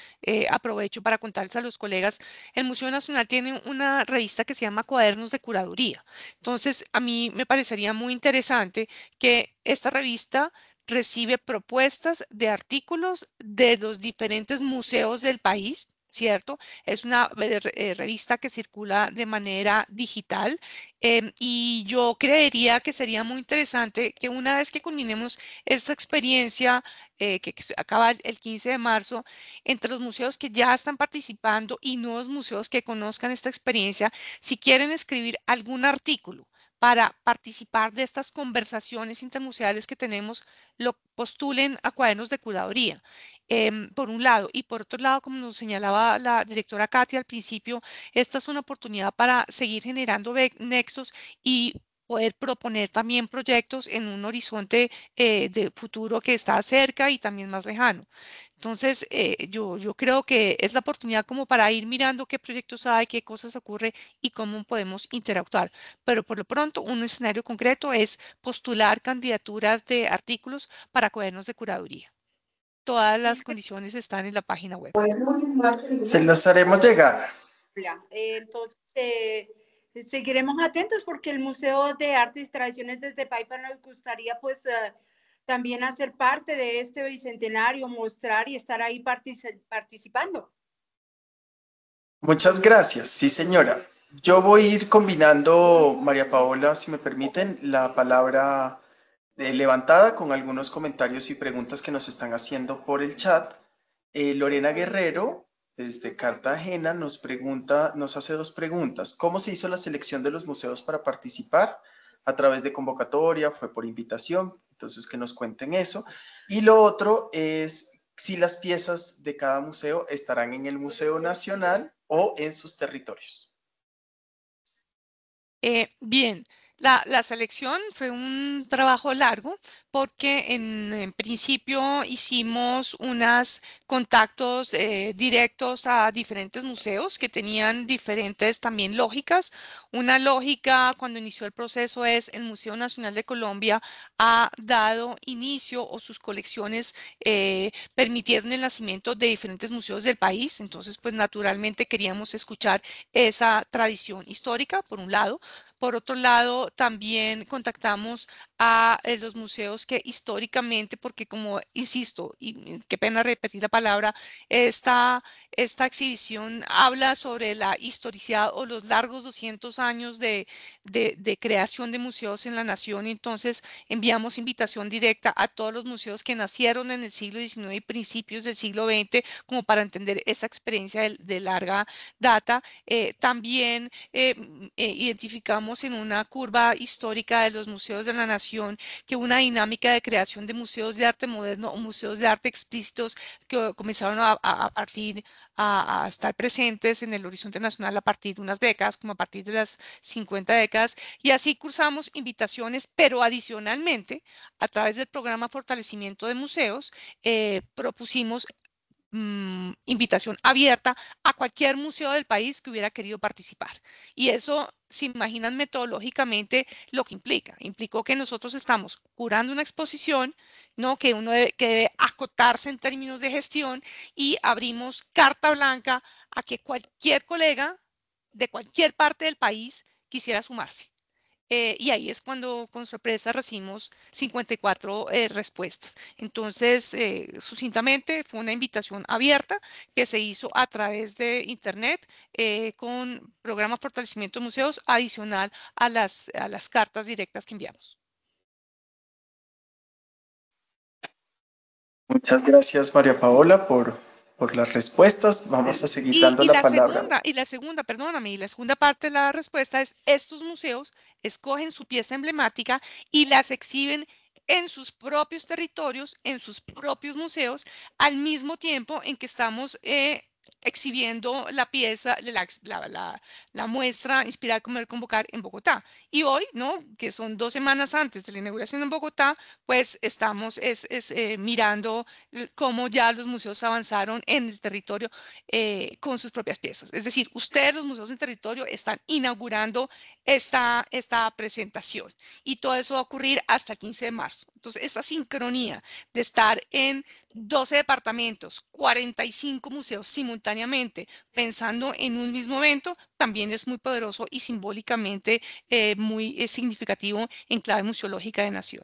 S5: aprovecho para contarles a los colegas. El Museo Nacional tiene una revista que se llama Cuadernos de Curaduría. Entonces, a mí me parecería muy interesante que esta revista recibe propuestas de artículos de los diferentes museos del país, ¿cierto? Es una revista que circula de manera digital y yo creería que sería muy interesante que una vez que culminemos esta experiencia que se acaba el 15 de marzo, entre los museos que ya están participando y nuevos museos que conozcan esta experiencia, si quieren escribir algún artículo para participar de estas conversaciones intermuseales que tenemos, lo postulen a Cuadernos de Curaduría, por un lado. Y por otro lado, como nos señalaba la directora Katia al principio, esta es una oportunidad para seguir generando nexos y poder proponer también proyectos en un horizonte de futuro que está cerca y también más lejano. Entonces, yo creo que es la oportunidad como para ir mirando qué proyectos hay, qué cosas ocurre y cómo podemos interactuar. Pero por lo pronto, un escenario concreto es postular candidaturas de artículos para Cuadernos de Curaduría. todas las condiciones están en la página web.
S2: Se los haremos llegar.
S20: Entonces, seguiremos atentos porque el Museo de Artes y Tradiciones desde Paipa nos gustaría pues también hacer parte de este bicentenario, mostrar y estar ahí participando.
S2: Muchas gracias, sí señora. Yo voy a ir combinando, María Paola, si me permiten, la palabra levantada con algunos comentarios y preguntas que nos están haciendo por el chat. Lorena Guerrero, desde Cartagena, nos hace dos preguntas. ¿Cómo se hizo la selección de los museos para participar? ¿A través de convocatoria? ¿Fue por invitación? Entonces, que nos cuenten eso. Y lo otro es si las piezas de cada museo estarán en el Museo Nacional o en sus territorios.
S5: Bien, la selección fue un trabajo largo porque en principio hicimos unos contactos directos a diferentes museos que tenían diferentes también lógicas. Una lógica cuando inició el proceso es el Museo Nacional de Colombia ha dado inicio o sus colecciones permitieron el nacimiento de diferentes museos del país. Entonces, pues naturalmente queríamos escuchar esa tradición histórica, por un lado. Por otro lado, también contactamos a los museos que históricamente, porque como insisto, y qué pena repetir la palabra, esta exhibición habla sobre la historicidad o los largos 200 años de creación de museos en la nación. Entonces, enviamos invitación directa a todos los museos que nacieron en el siglo XIX y principios del siglo XX, como para entender esa experiencia de larga data. También identificamos en una curva histórica de los museos de la nación que una dinámica de creación de museos de arte moderno o museos de arte explícitos que comenzaron a estar presentes en el horizonte nacional a partir de unas décadas, como a partir de las 50 décadas, y así cursamos invitaciones, pero adicionalmente, a través del programa Fortalecimiento de Museos, propusimos invitación abierta a cualquier museo del país que hubiera querido participar. Y eso, se imaginan metodológicamente lo que implica. Implicó que nosotros estamos curando una exposición, ¿no? Que debe acotarse en términos de gestión y abrimos carta blanca a que cualquier colega de cualquier parte del país quisiera sumarse. Y ahí es cuando con sorpresa recibimos 54 respuestas. Entonces, sucintamente, fue una invitación abierta que se hizo a través de Internet con programa Fortalecimiento de Museos adicional a las cartas directas que enviamos.
S2: Muchas gracias, María Paola, por las respuestas. Vamos a seguir dando la palabra.
S5: Y la segunda parte de la respuesta es: estos museos escogen su pieza emblemática y las exhiben en sus propios territorios, en sus propios museos, al mismo tiempo en que estamos exhibiendo la pieza, la muestra Inspirar, Comer, Convocar en Bogotá. Y hoy, ¿no? Que son 2 semanas antes de la inauguración en Bogotá, pues estamos mirando cómo ya los museos avanzaron en el territorio con sus propias piezas. Es decir, ustedes, los museos en territorio, están inaugurando esta presentación y todo eso va a ocurrir hasta el 15 de marzo. Entonces, esta sincronía de estar en 12 departamentos, 45 museos simultáneamente, pensando en un mismo evento, también es muy poderoso y simbólicamente muy significativo en clave museológica de nación.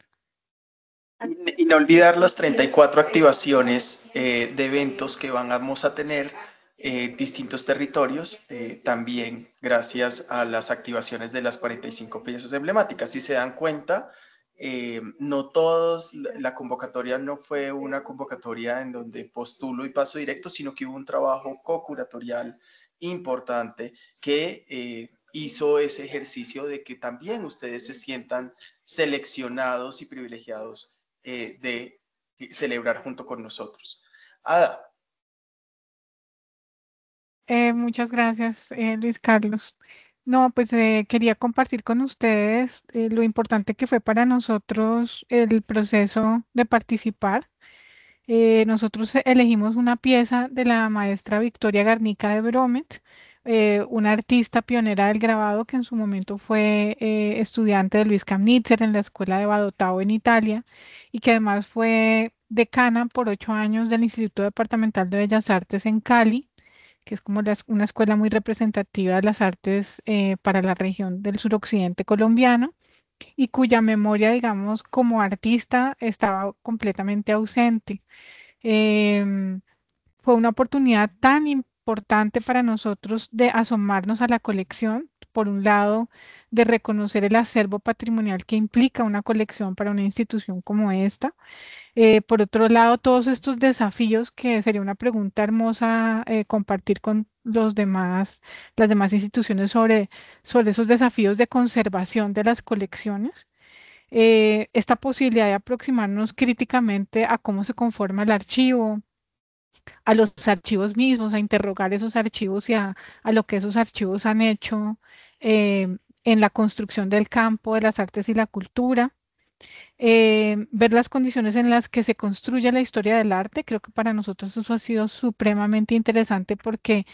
S2: Y no olvidar las 34 activaciones de eventos que vamos a tener distintos territorios, también gracias a las activaciones de las 45 piezas emblemáticas. Si se dan cuenta, no todos, la convocatoria no fue una convocatoria en donde postulo y paso directo, sino que hubo un trabajo co-curatorial importante que hizo ese ejercicio de que también ustedes se sientan seleccionados y privilegiados de celebrar junto con nosotros. Ada.
S12: Muchas gracias, Luis Carlos. No, pues quería compartir con ustedes lo importante que fue para nosotros el proceso de participar. Nosotros elegimos una pieza de la maestra Victoria Garnica de Bromet, una artista pionera del grabado que en su momento fue estudiante de Luis Kamnitzer en la escuela de Badotao en Italia y que además fue decana por 8 años del Instituto Departamental de Bellas Artes en Cali, que es como una escuela muy representativa de las artes para la región del suroccidente colombiano, y cuya memoria, digamos, como artista estaba completamente ausente. Em, Fue una oportunidad tan importante para nosotros de asomarnos a la colección, por un lado, de reconocer el acervo patrimonial que implica una colección para una institución como esta. Por otro lado, todos estos desafíos, que sería una pregunta hermosa compartir con las demás instituciones sobre esos desafíos de conservación de las colecciones. Esta posibilidad de aproximarnos críticamente a cómo se conforma el archivo, a los archivos mismos, a interrogar esos archivos y a lo que esos archivos han hecho en la construcción del campo de las artes y la cultura. Ver las condiciones en las que se construye la historia del arte. Creo que para nosotros eso ha sido supremamente interesante porque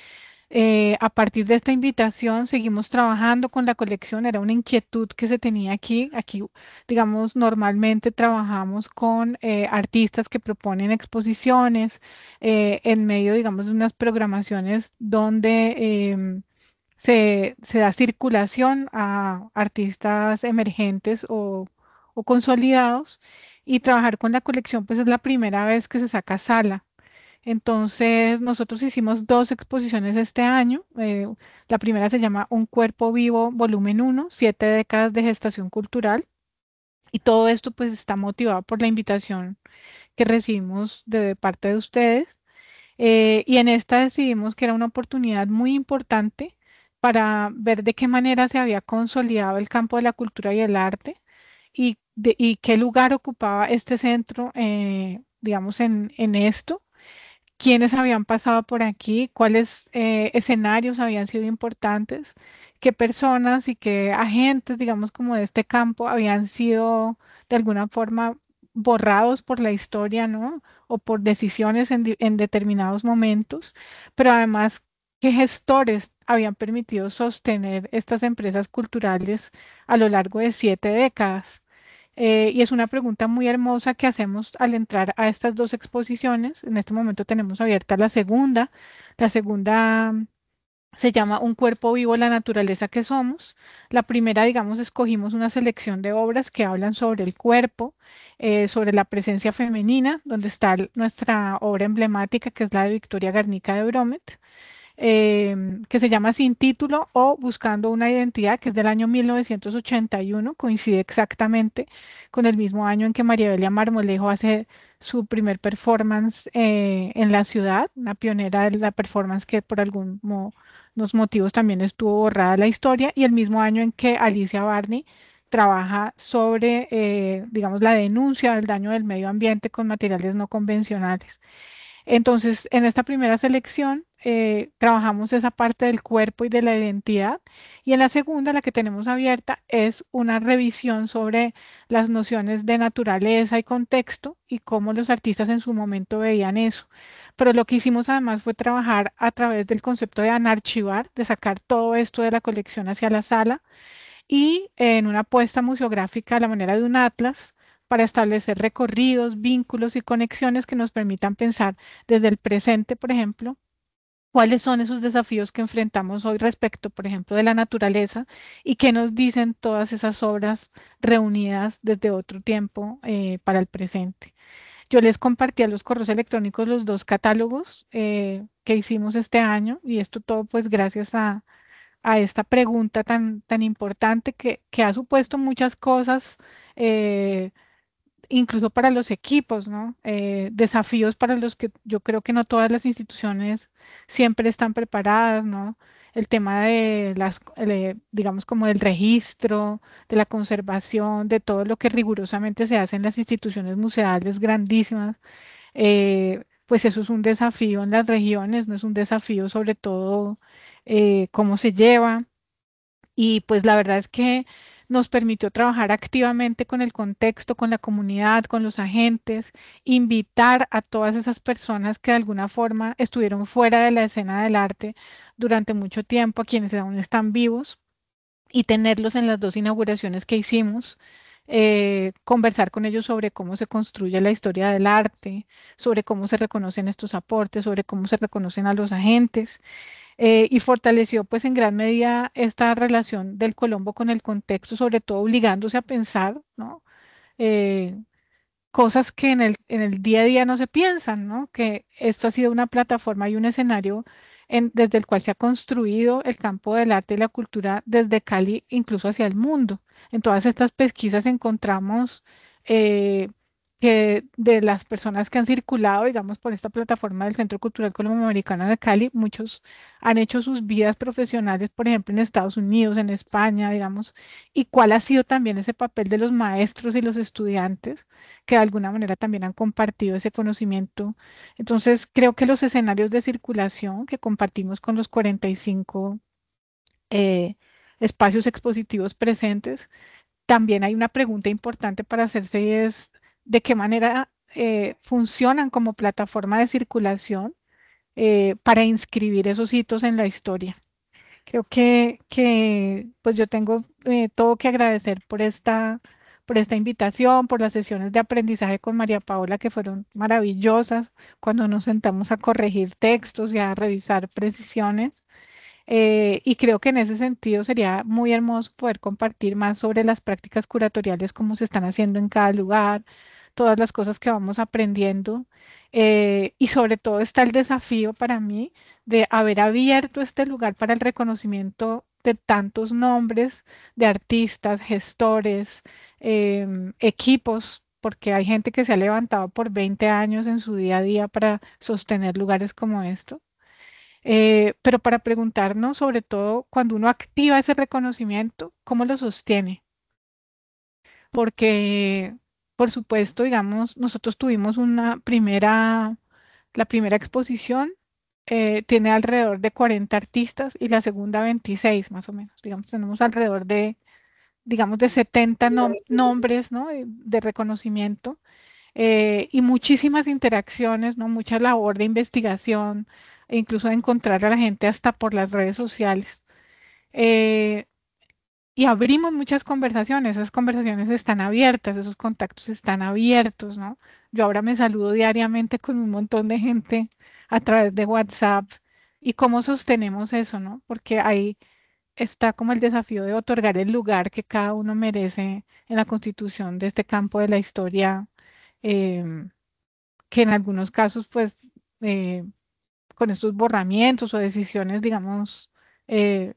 S12: a partir de esta invitación seguimos trabajando con la colección. Era una inquietud que se tenía aquí. Aquí, digamos, normalmente trabajamos con artistas que proponen exposiciones en medio, digamos, de unas programaciones donde se da circulación a artistas emergentes o consolidados, y trabajar con la colección pues es la primera vez que se saca sala. Entonces nosotros hicimos 2 exposiciones este año. La primera se llama Un cuerpo vivo, volumen 1, 7 décadas de gestación cultural. Y todo esto pues está motivado por la invitación que recibimos de parte de ustedes. Y en esta decidimos que era una oportunidad muy importante para ver de qué manera se había consolidado el campo de la cultura y el arte, y qué lugar ocupaba este centro, digamos, en esto, quiénes habían pasado por aquí, cuáles escenarios habían sido importantes, qué personas y qué agentes, digamos, como de este campo habían sido de alguna forma borrados por la historia, ¿no? O por decisiones en determinados momentos, pero además, qué gestores habían permitido sostener estas empresas culturales a lo largo de 7 décadas. Y es una pregunta muy hermosa que hacemos al entrar a estas 2 exposiciones. En este momento tenemos abierta la segunda. La segunda se llama Un cuerpo vivo, la naturaleza que somos. La primera, digamos, escogimos una selección de obras que hablan sobre el cuerpo, sobre la presencia femenina, donde está nuestra obra emblemática, que es la de Victoria Garnica de Bromet, que se llama Sin título o Buscando una identidad, que es del año 1981, coincide exactamente con el mismo año en que María Belia Marmolejo hace su primer performance en la ciudad, una pionera de la performance que por algunos motivos también estuvo borrada la historia, y el mismo año en que Alicia Barney trabaja sobre, digamos, la denuncia del daño del medio ambiente con materiales no convencionales. Entonces, en esta primera selección trabajamos esa parte del cuerpo y de la identidad, y en la segunda, la que tenemos abierta, es una revisión sobre las nociones de naturaleza y contexto y cómo los artistas en su momento veían eso. Pero lo que hicimos además fue trabajar a través del concepto de anarchivar, de sacar todo esto de la colección hacia la sala, y en una apuesta museográfica a la manera de un atlas, para establecer recorridos, vínculos y conexiones que nos permitan pensar desde el presente, por ejemplo, cuáles son esos desafíos que enfrentamos hoy respecto, por ejemplo, de la naturaleza, y qué nos dicen todas esas obras reunidas desde otro tiempo para el presente. Yo les compartí a los correos electrónicos los 2 catálogos que hicimos este año, y esto todo pues gracias a esta pregunta tan importante que ha supuesto muchas cosas, incluso para los equipos, ¿no? Desafíos para los que yo creo que no todas las instituciones siempre están preparadas, ¿no? El tema de digamos, como del registro, de la conservación, de todo lo que rigurosamente se hace en las instituciones museales grandísimas. Pues eso es un desafío en las regiones, no es un desafío sobre todo cómo se lleva. Y pues la verdad es que nos permitió trabajar activamente con el contexto, con la comunidad, con los agentes, invitar a todas esas personas que de alguna forma estuvieron fuera de la escena del arte durante mucho tiempo, a quienes aún están vivos, y tenerlos en las 2 inauguraciones que hicimos. conversar con ellos sobre cómo se construye la historia del arte, sobre cómo se reconocen estos aportes, sobre cómo se reconocen a los agentes, y fortaleció pues en gran medida esta relación del Colombo con el contexto, sobre todo obligándose a pensar, ¿no? Cosas que en el día a día no se piensan, ¿no? Que esto ha sido una plataforma y un escenario desde el cual se ha construido el campo del arte y la cultura desde Cali incluso hacia el mundo. En todas estas pesquisas encontramos eh, que de las personas que han circulado, digamos, por esta plataforma del Centro Cultural Colomboamericano de Cali, muchos han hecho sus vidas profesionales, por ejemplo, en Estados Unidos, en España, digamos, y cuál ha sido también ese papel de los maestros y los estudiantes que de alguna manera también han compartido ese conocimiento. Entonces, creo que los escenarios de circulación que compartimos con los 45 espacios expositivos presentes, también hay una pregunta importante para hacerse y es de qué manera funcionan como plataforma de circulación para inscribir esos hitos en la historia. Creo que pues yo tengo todo que agradecer por esta invitación, por las sesiones de aprendizaje con María Paola que fueron maravillosas cuando nos sentamos a corregir textos y a revisar precisiones. Y creo que en ese sentido sería muy hermoso poder compartir más sobre las prácticas curatoriales, cómo se están haciendo en cada lugar, todas las cosas que vamos aprendiendo. Y sobre todo está el desafío para mí de haber abierto este lugar para el reconocimiento de tantos nombres de artistas, gestores, equipos, porque hay gente que se ha levantado por 20 años en su día a día para sostener lugares como estos. Pero para preguntarnos, sobre todo, cuando uno activa ese reconocimiento, ¿cómo lo sostiene? Porque, por supuesto, digamos, nosotros tuvimos la primera exposición tiene alrededor de 40 artistas y la segunda 26 más o menos. Digamos, tenemos alrededor de, digamos, de 70 nombres, ¿no? de reconocimiento. Y muchísimas interacciones, ¿no? Mucha labor de investigación, e incluso de encontrar a la gente hasta por las redes sociales. Y abrimos muchas conversaciones, esas conversaciones están abiertas, esos contactos están abiertos, ¿no? Yo ahora me saludo diariamente con un montón de gente a través de WhatsApp. ¿Y cómo sostenemos eso, no? Porque ahí está como el desafío de otorgar el lugar que cada uno merece en la constitución de este campo de la historia, que en algunos casos, pues, con estos borramientos o decisiones, digamos,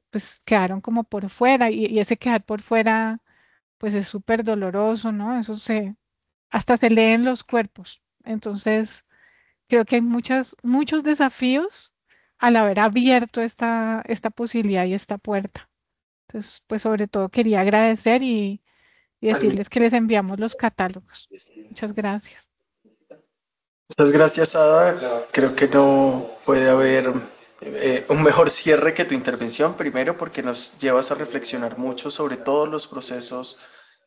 S12: pues quedaron como por fuera y ese quedar por fuera, pues es súper doloroso, ¿no? Hasta se lee en los cuerpos. Entonces, creo que hay muchos desafíos al haber abierto esta posibilidad y esta puerta. Entonces, pues sobre todo quería agradecer y decirles que les enviamos los catálogos. Muchas gracias.
S2: Muchas gracias, Ada. Creo que no puede haber un mejor cierre que tu intervención, primero porque nos llevas a reflexionar mucho sobre todos los procesos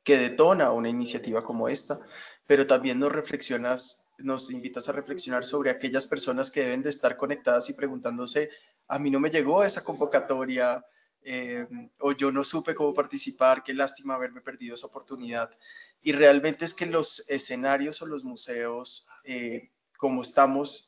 S2: que detona una iniciativa como esta, pero también nos invitas a reflexionar sobre aquellas personas que deben de estar conectadas y preguntándose, a mí no me llegó esa convocatoria, o yo no supe cómo participar, qué lástima haberme perdido esa oportunidad. Y realmente es que los escenarios o los museos, como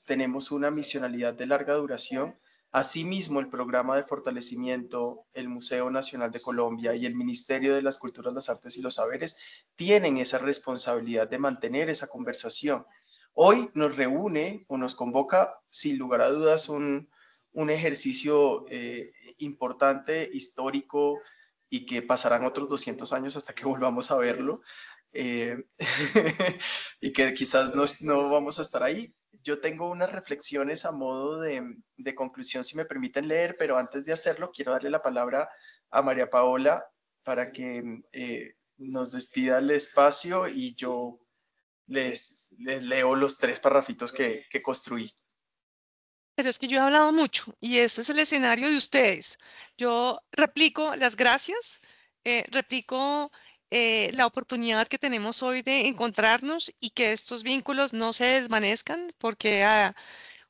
S2: tenemos una misionalidad de larga duración. Asimismo, el programa de fortalecimiento, el Museo Nacional de Colombia y el Ministerio de las Culturas, las Artes y los Saberes tienen esa responsabilidad de mantener esa conversación. Hoy nos reúne o nos convoca, sin lugar a dudas, un ejercicio importante, histórico, y que pasarán otros 200 años hasta que volvamos a verlo. Y que quizás no vamos a estar ahí. Yo tengo unas reflexiones a modo de conclusión, si me permiten leer, pero antes de hacerlo, quiero darle la palabra a María Paola para que nos despida el espacio y yo les leo los 3 parrafitos que construí.
S5: Pero es que yo he hablado mucho y este es el escenario de ustedes. Yo replico las gracias, replico la oportunidad que tenemos hoy de encontrarnos y que estos vínculos no se desvanezcan, porque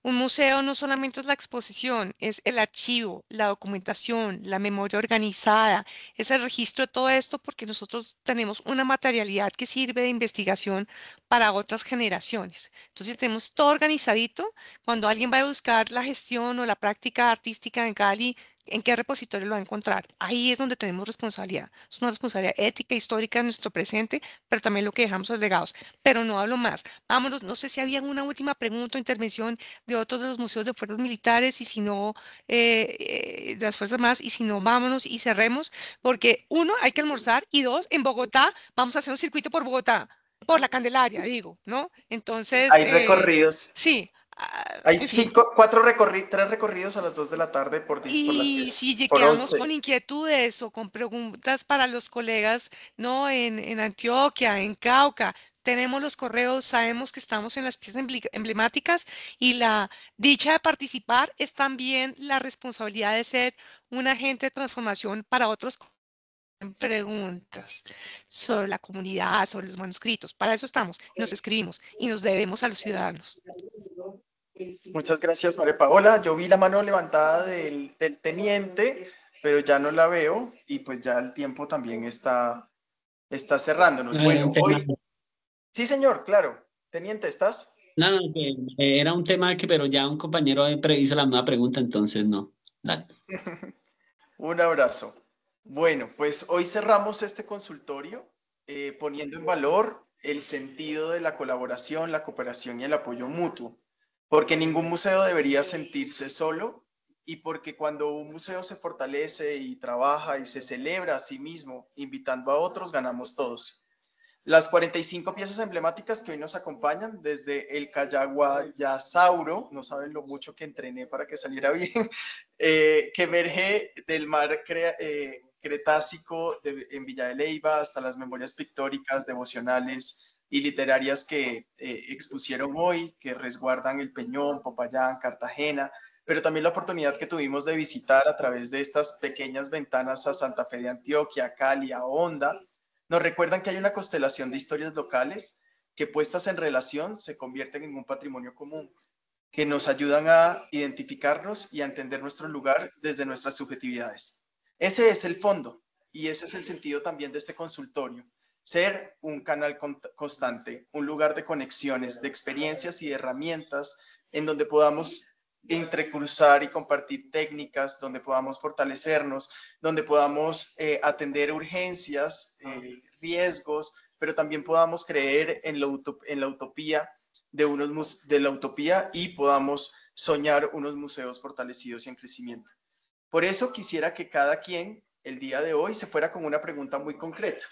S5: Un museo no solamente es la exposición, es el archivo, la documentación, la memoria organizada, es el registro de todo esto porque nosotros tenemos una materialidad que sirve de investigación para otras generaciones. Entonces tenemos todo organizadito. Cuando alguien va a buscar la gestión o la práctica artística en Cali, ¿en qué repositorio lo va a encontrar? Ahí es donde tenemos responsabilidad. Es una responsabilidad ética, histórica de nuestro presente, pero también lo que dejamos los legados. Pero no hablo más. Vámonos, no sé si había una última pregunta o intervención de otros de los museos de fuerzas militares y si no, de las fuerzas más, y si no, vámonos y cerremos, porque uno, hay que almorzar y dos, en Bogotá, vamos a hacer un circuito por Bogotá, por la Candelaria, digo, ¿no? Entonces,
S2: Hay recorridos.
S5: sí,
S2: Hay
S5: en fin.
S2: tres recorridos a las 2 de la tarde por las
S5: Y si
S2: piezas, por
S5: quedamos
S2: 11.
S5: con inquietudes o con preguntas para los colegas, ¿no? En Antioquia, en Cauca, tenemos los correos, sabemos que estamos en las piezas emblemáticas y la dicha de participar es también la responsabilidad de ser un agente de transformación para otros preguntas sobre la comunidad, sobre los manuscritos. Para eso estamos, nos escribimos y nos debemos a los ciudadanos.
S2: Muchas gracias, María Paola. Yo vi la mano levantada del teniente, pero ya no la veo y pues ya el tiempo también está cerrándonos. Bueno, hoy... Sí, señor, claro. Teniente, ¿estás?
S21: No, era un tema que, pero ya un compañero hizo la misma pregunta, entonces no. Dale.
S2: Un abrazo. Bueno, pues hoy cerramos este consultorio poniendo en valor el sentido de la colaboración, la cooperación y el apoyo mutuo, porque ningún museo debería sentirse solo y porque cuando un museo se fortalece y trabaja y se celebra a sí mismo, invitando a otros, ganamos todos. Las 45 piezas emblemáticas que hoy nos acompañan, desde el Cayaguayasauro, no saben lo mucho que entrené para que saliera bien, que emerge del mar Cretácico en Villa de Leyva hasta las memorias pictóricas, devocionales y literarias que expusieron hoy, que resguardan el Peñón, Popayán, Cartagena, pero también la oportunidad que tuvimos de visitar a través de estas pequeñas ventanas a Santa Fe de Antioquia, a Cali, a Honda. Nos recuerdan que hay una constelación de historias locales que puestas en relación se convierten en un patrimonio común, que nos ayudan a identificarnos y a entender nuestro lugar desde nuestras subjetividades. Ese es el fondo y ese es el sentido también de este consultorio. Ser un canal constante, un lugar de conexiones, de experiencias y de herramientas en donde podamos entrecruzar y compartir técnicas, donde podamos fortalecernos, donde podamos atender urgencias, riesgos, pero también podamos creer en la utopía de la utopía y podamos soñar unos museos fortalecidos y en crecimiento. Por eso quisiera que cada quien el día de hoy se fuera con una pregunta muy concreta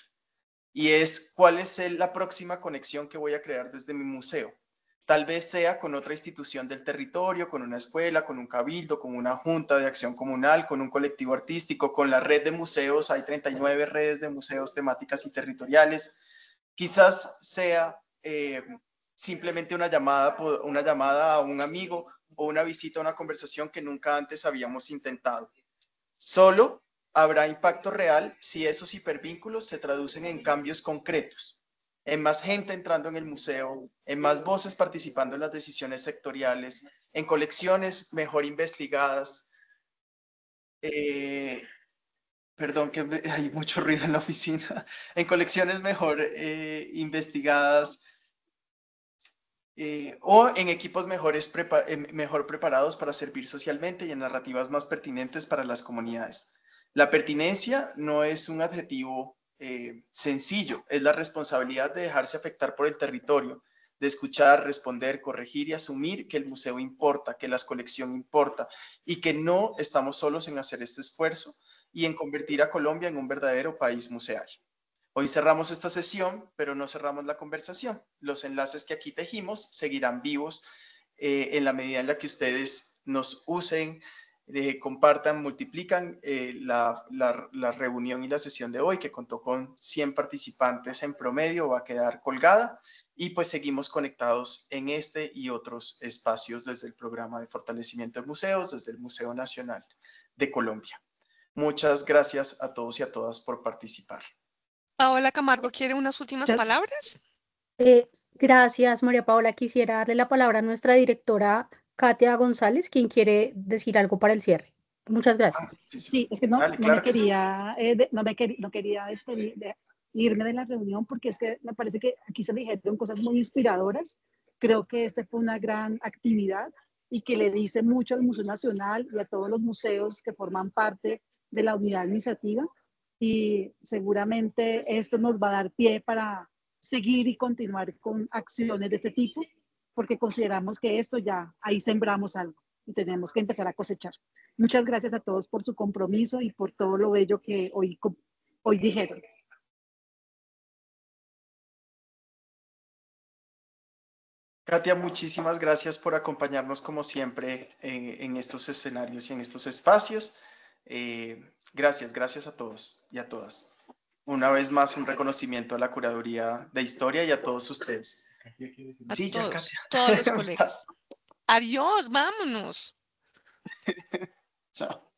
S2: y es ¿cuál es la próxima conexión que voy a crear desde mi museo? Tal vez sea con otra institución del territorio, con una escuela, con un cabildo, con una junta de acción comunal, con un colectivo artístico, con la red de museos. Hay 39 redes de museos temáticas y territoriales. Quizás sea simplemente una llamada a un amigo o una visita a una conversación que nunca antes habíamos intentado. Solo habrá impacto real si esos hipervínculos se traducen en cambios concretos, en más gente entrando en el museo, en más voces participando en las decisiones sectoriales, en colecciones mejor investigadas. Perdón, que hay mucho ruido en la oficina. En colecciones mejor investigadas o en equipos mejor preparados para servir socialmente y en narrativas más pertinentes para las comunidades. La pertinencia no es un adjetivo sencillo, es la responsabilidad de dejarse afectar por el territorio, de escuchar, responder, corregir y asumir que el museo importa, que la colección importa y que no estamos solos en hacer este esfuerzo y en convertir a Colombia en un verdadero país museario. Hoy cerramos esta sesión, pero no cerramos la conversación. Los enlaces que aquí tejimos seguirán vivos en la medida en la que ustedes nos usen, compartan, multiplican la reunión y la sesión de hoy, que contó con 100 participantes en promedio, va a quedar colgada y pues seguimos conectados en este y otros espacios desde el programa de fortalecimiento de museos, desde el Museo Nacional de Colombia. Muchas gracias a todos y a todas por participar.
S5: Paola Camargo, ¿quiere unas últimas palabras?
S22: Gracias, María Paola. Quisiera darle la palabra a nuestra directora
S3: Katia González, quien quiere decir algo para el cierre. Muchas gracias.
S22: Sí, es que no,
S2: Dale,
S22: no
S2: claro
S22: me
S2: que sí.
S22: quería, no quería irme de la reunión porque es que me parece que aquí se dijeron cosas muy inspiradoras. Creo que esta fue una gran actividad y que le dice mucho al Museo Nacional y a todos los museos que forman parte de la unidad administrativa, y seguramente esto nos va a dar pie para seguir y continuar con acciones de este tipo, porque consideramos que esto ya, ahí sembramos algo y tenemos que empezar a cosechar. Muchas gracias a todos por su compromiso y por todo lo bello que hoy dijeron.
S2: Katia, muchísimas gracias por acompañarnos como siempre en estos escenarios y en estos espacios. Gracias a todos y a todas. Una vez más, un reconocimiento a la Curaduría de Historia y a todos ustedes.
S5: A
S2: Sí, ya,
S5: todos,
S2: Katia.
S5: todos los colegas. Adiós, vámonos.
S2: Chao.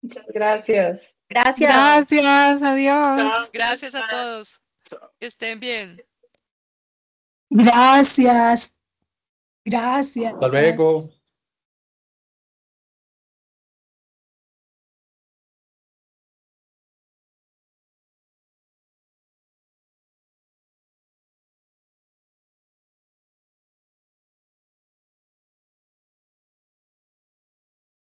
S22: Muchas gracias.
S3: Gracias.
S12: Gracias, adiós.
S5: Gracias a todos. Que estén bien.
S22: Gracias. Gracias.
S23: Hasta luego.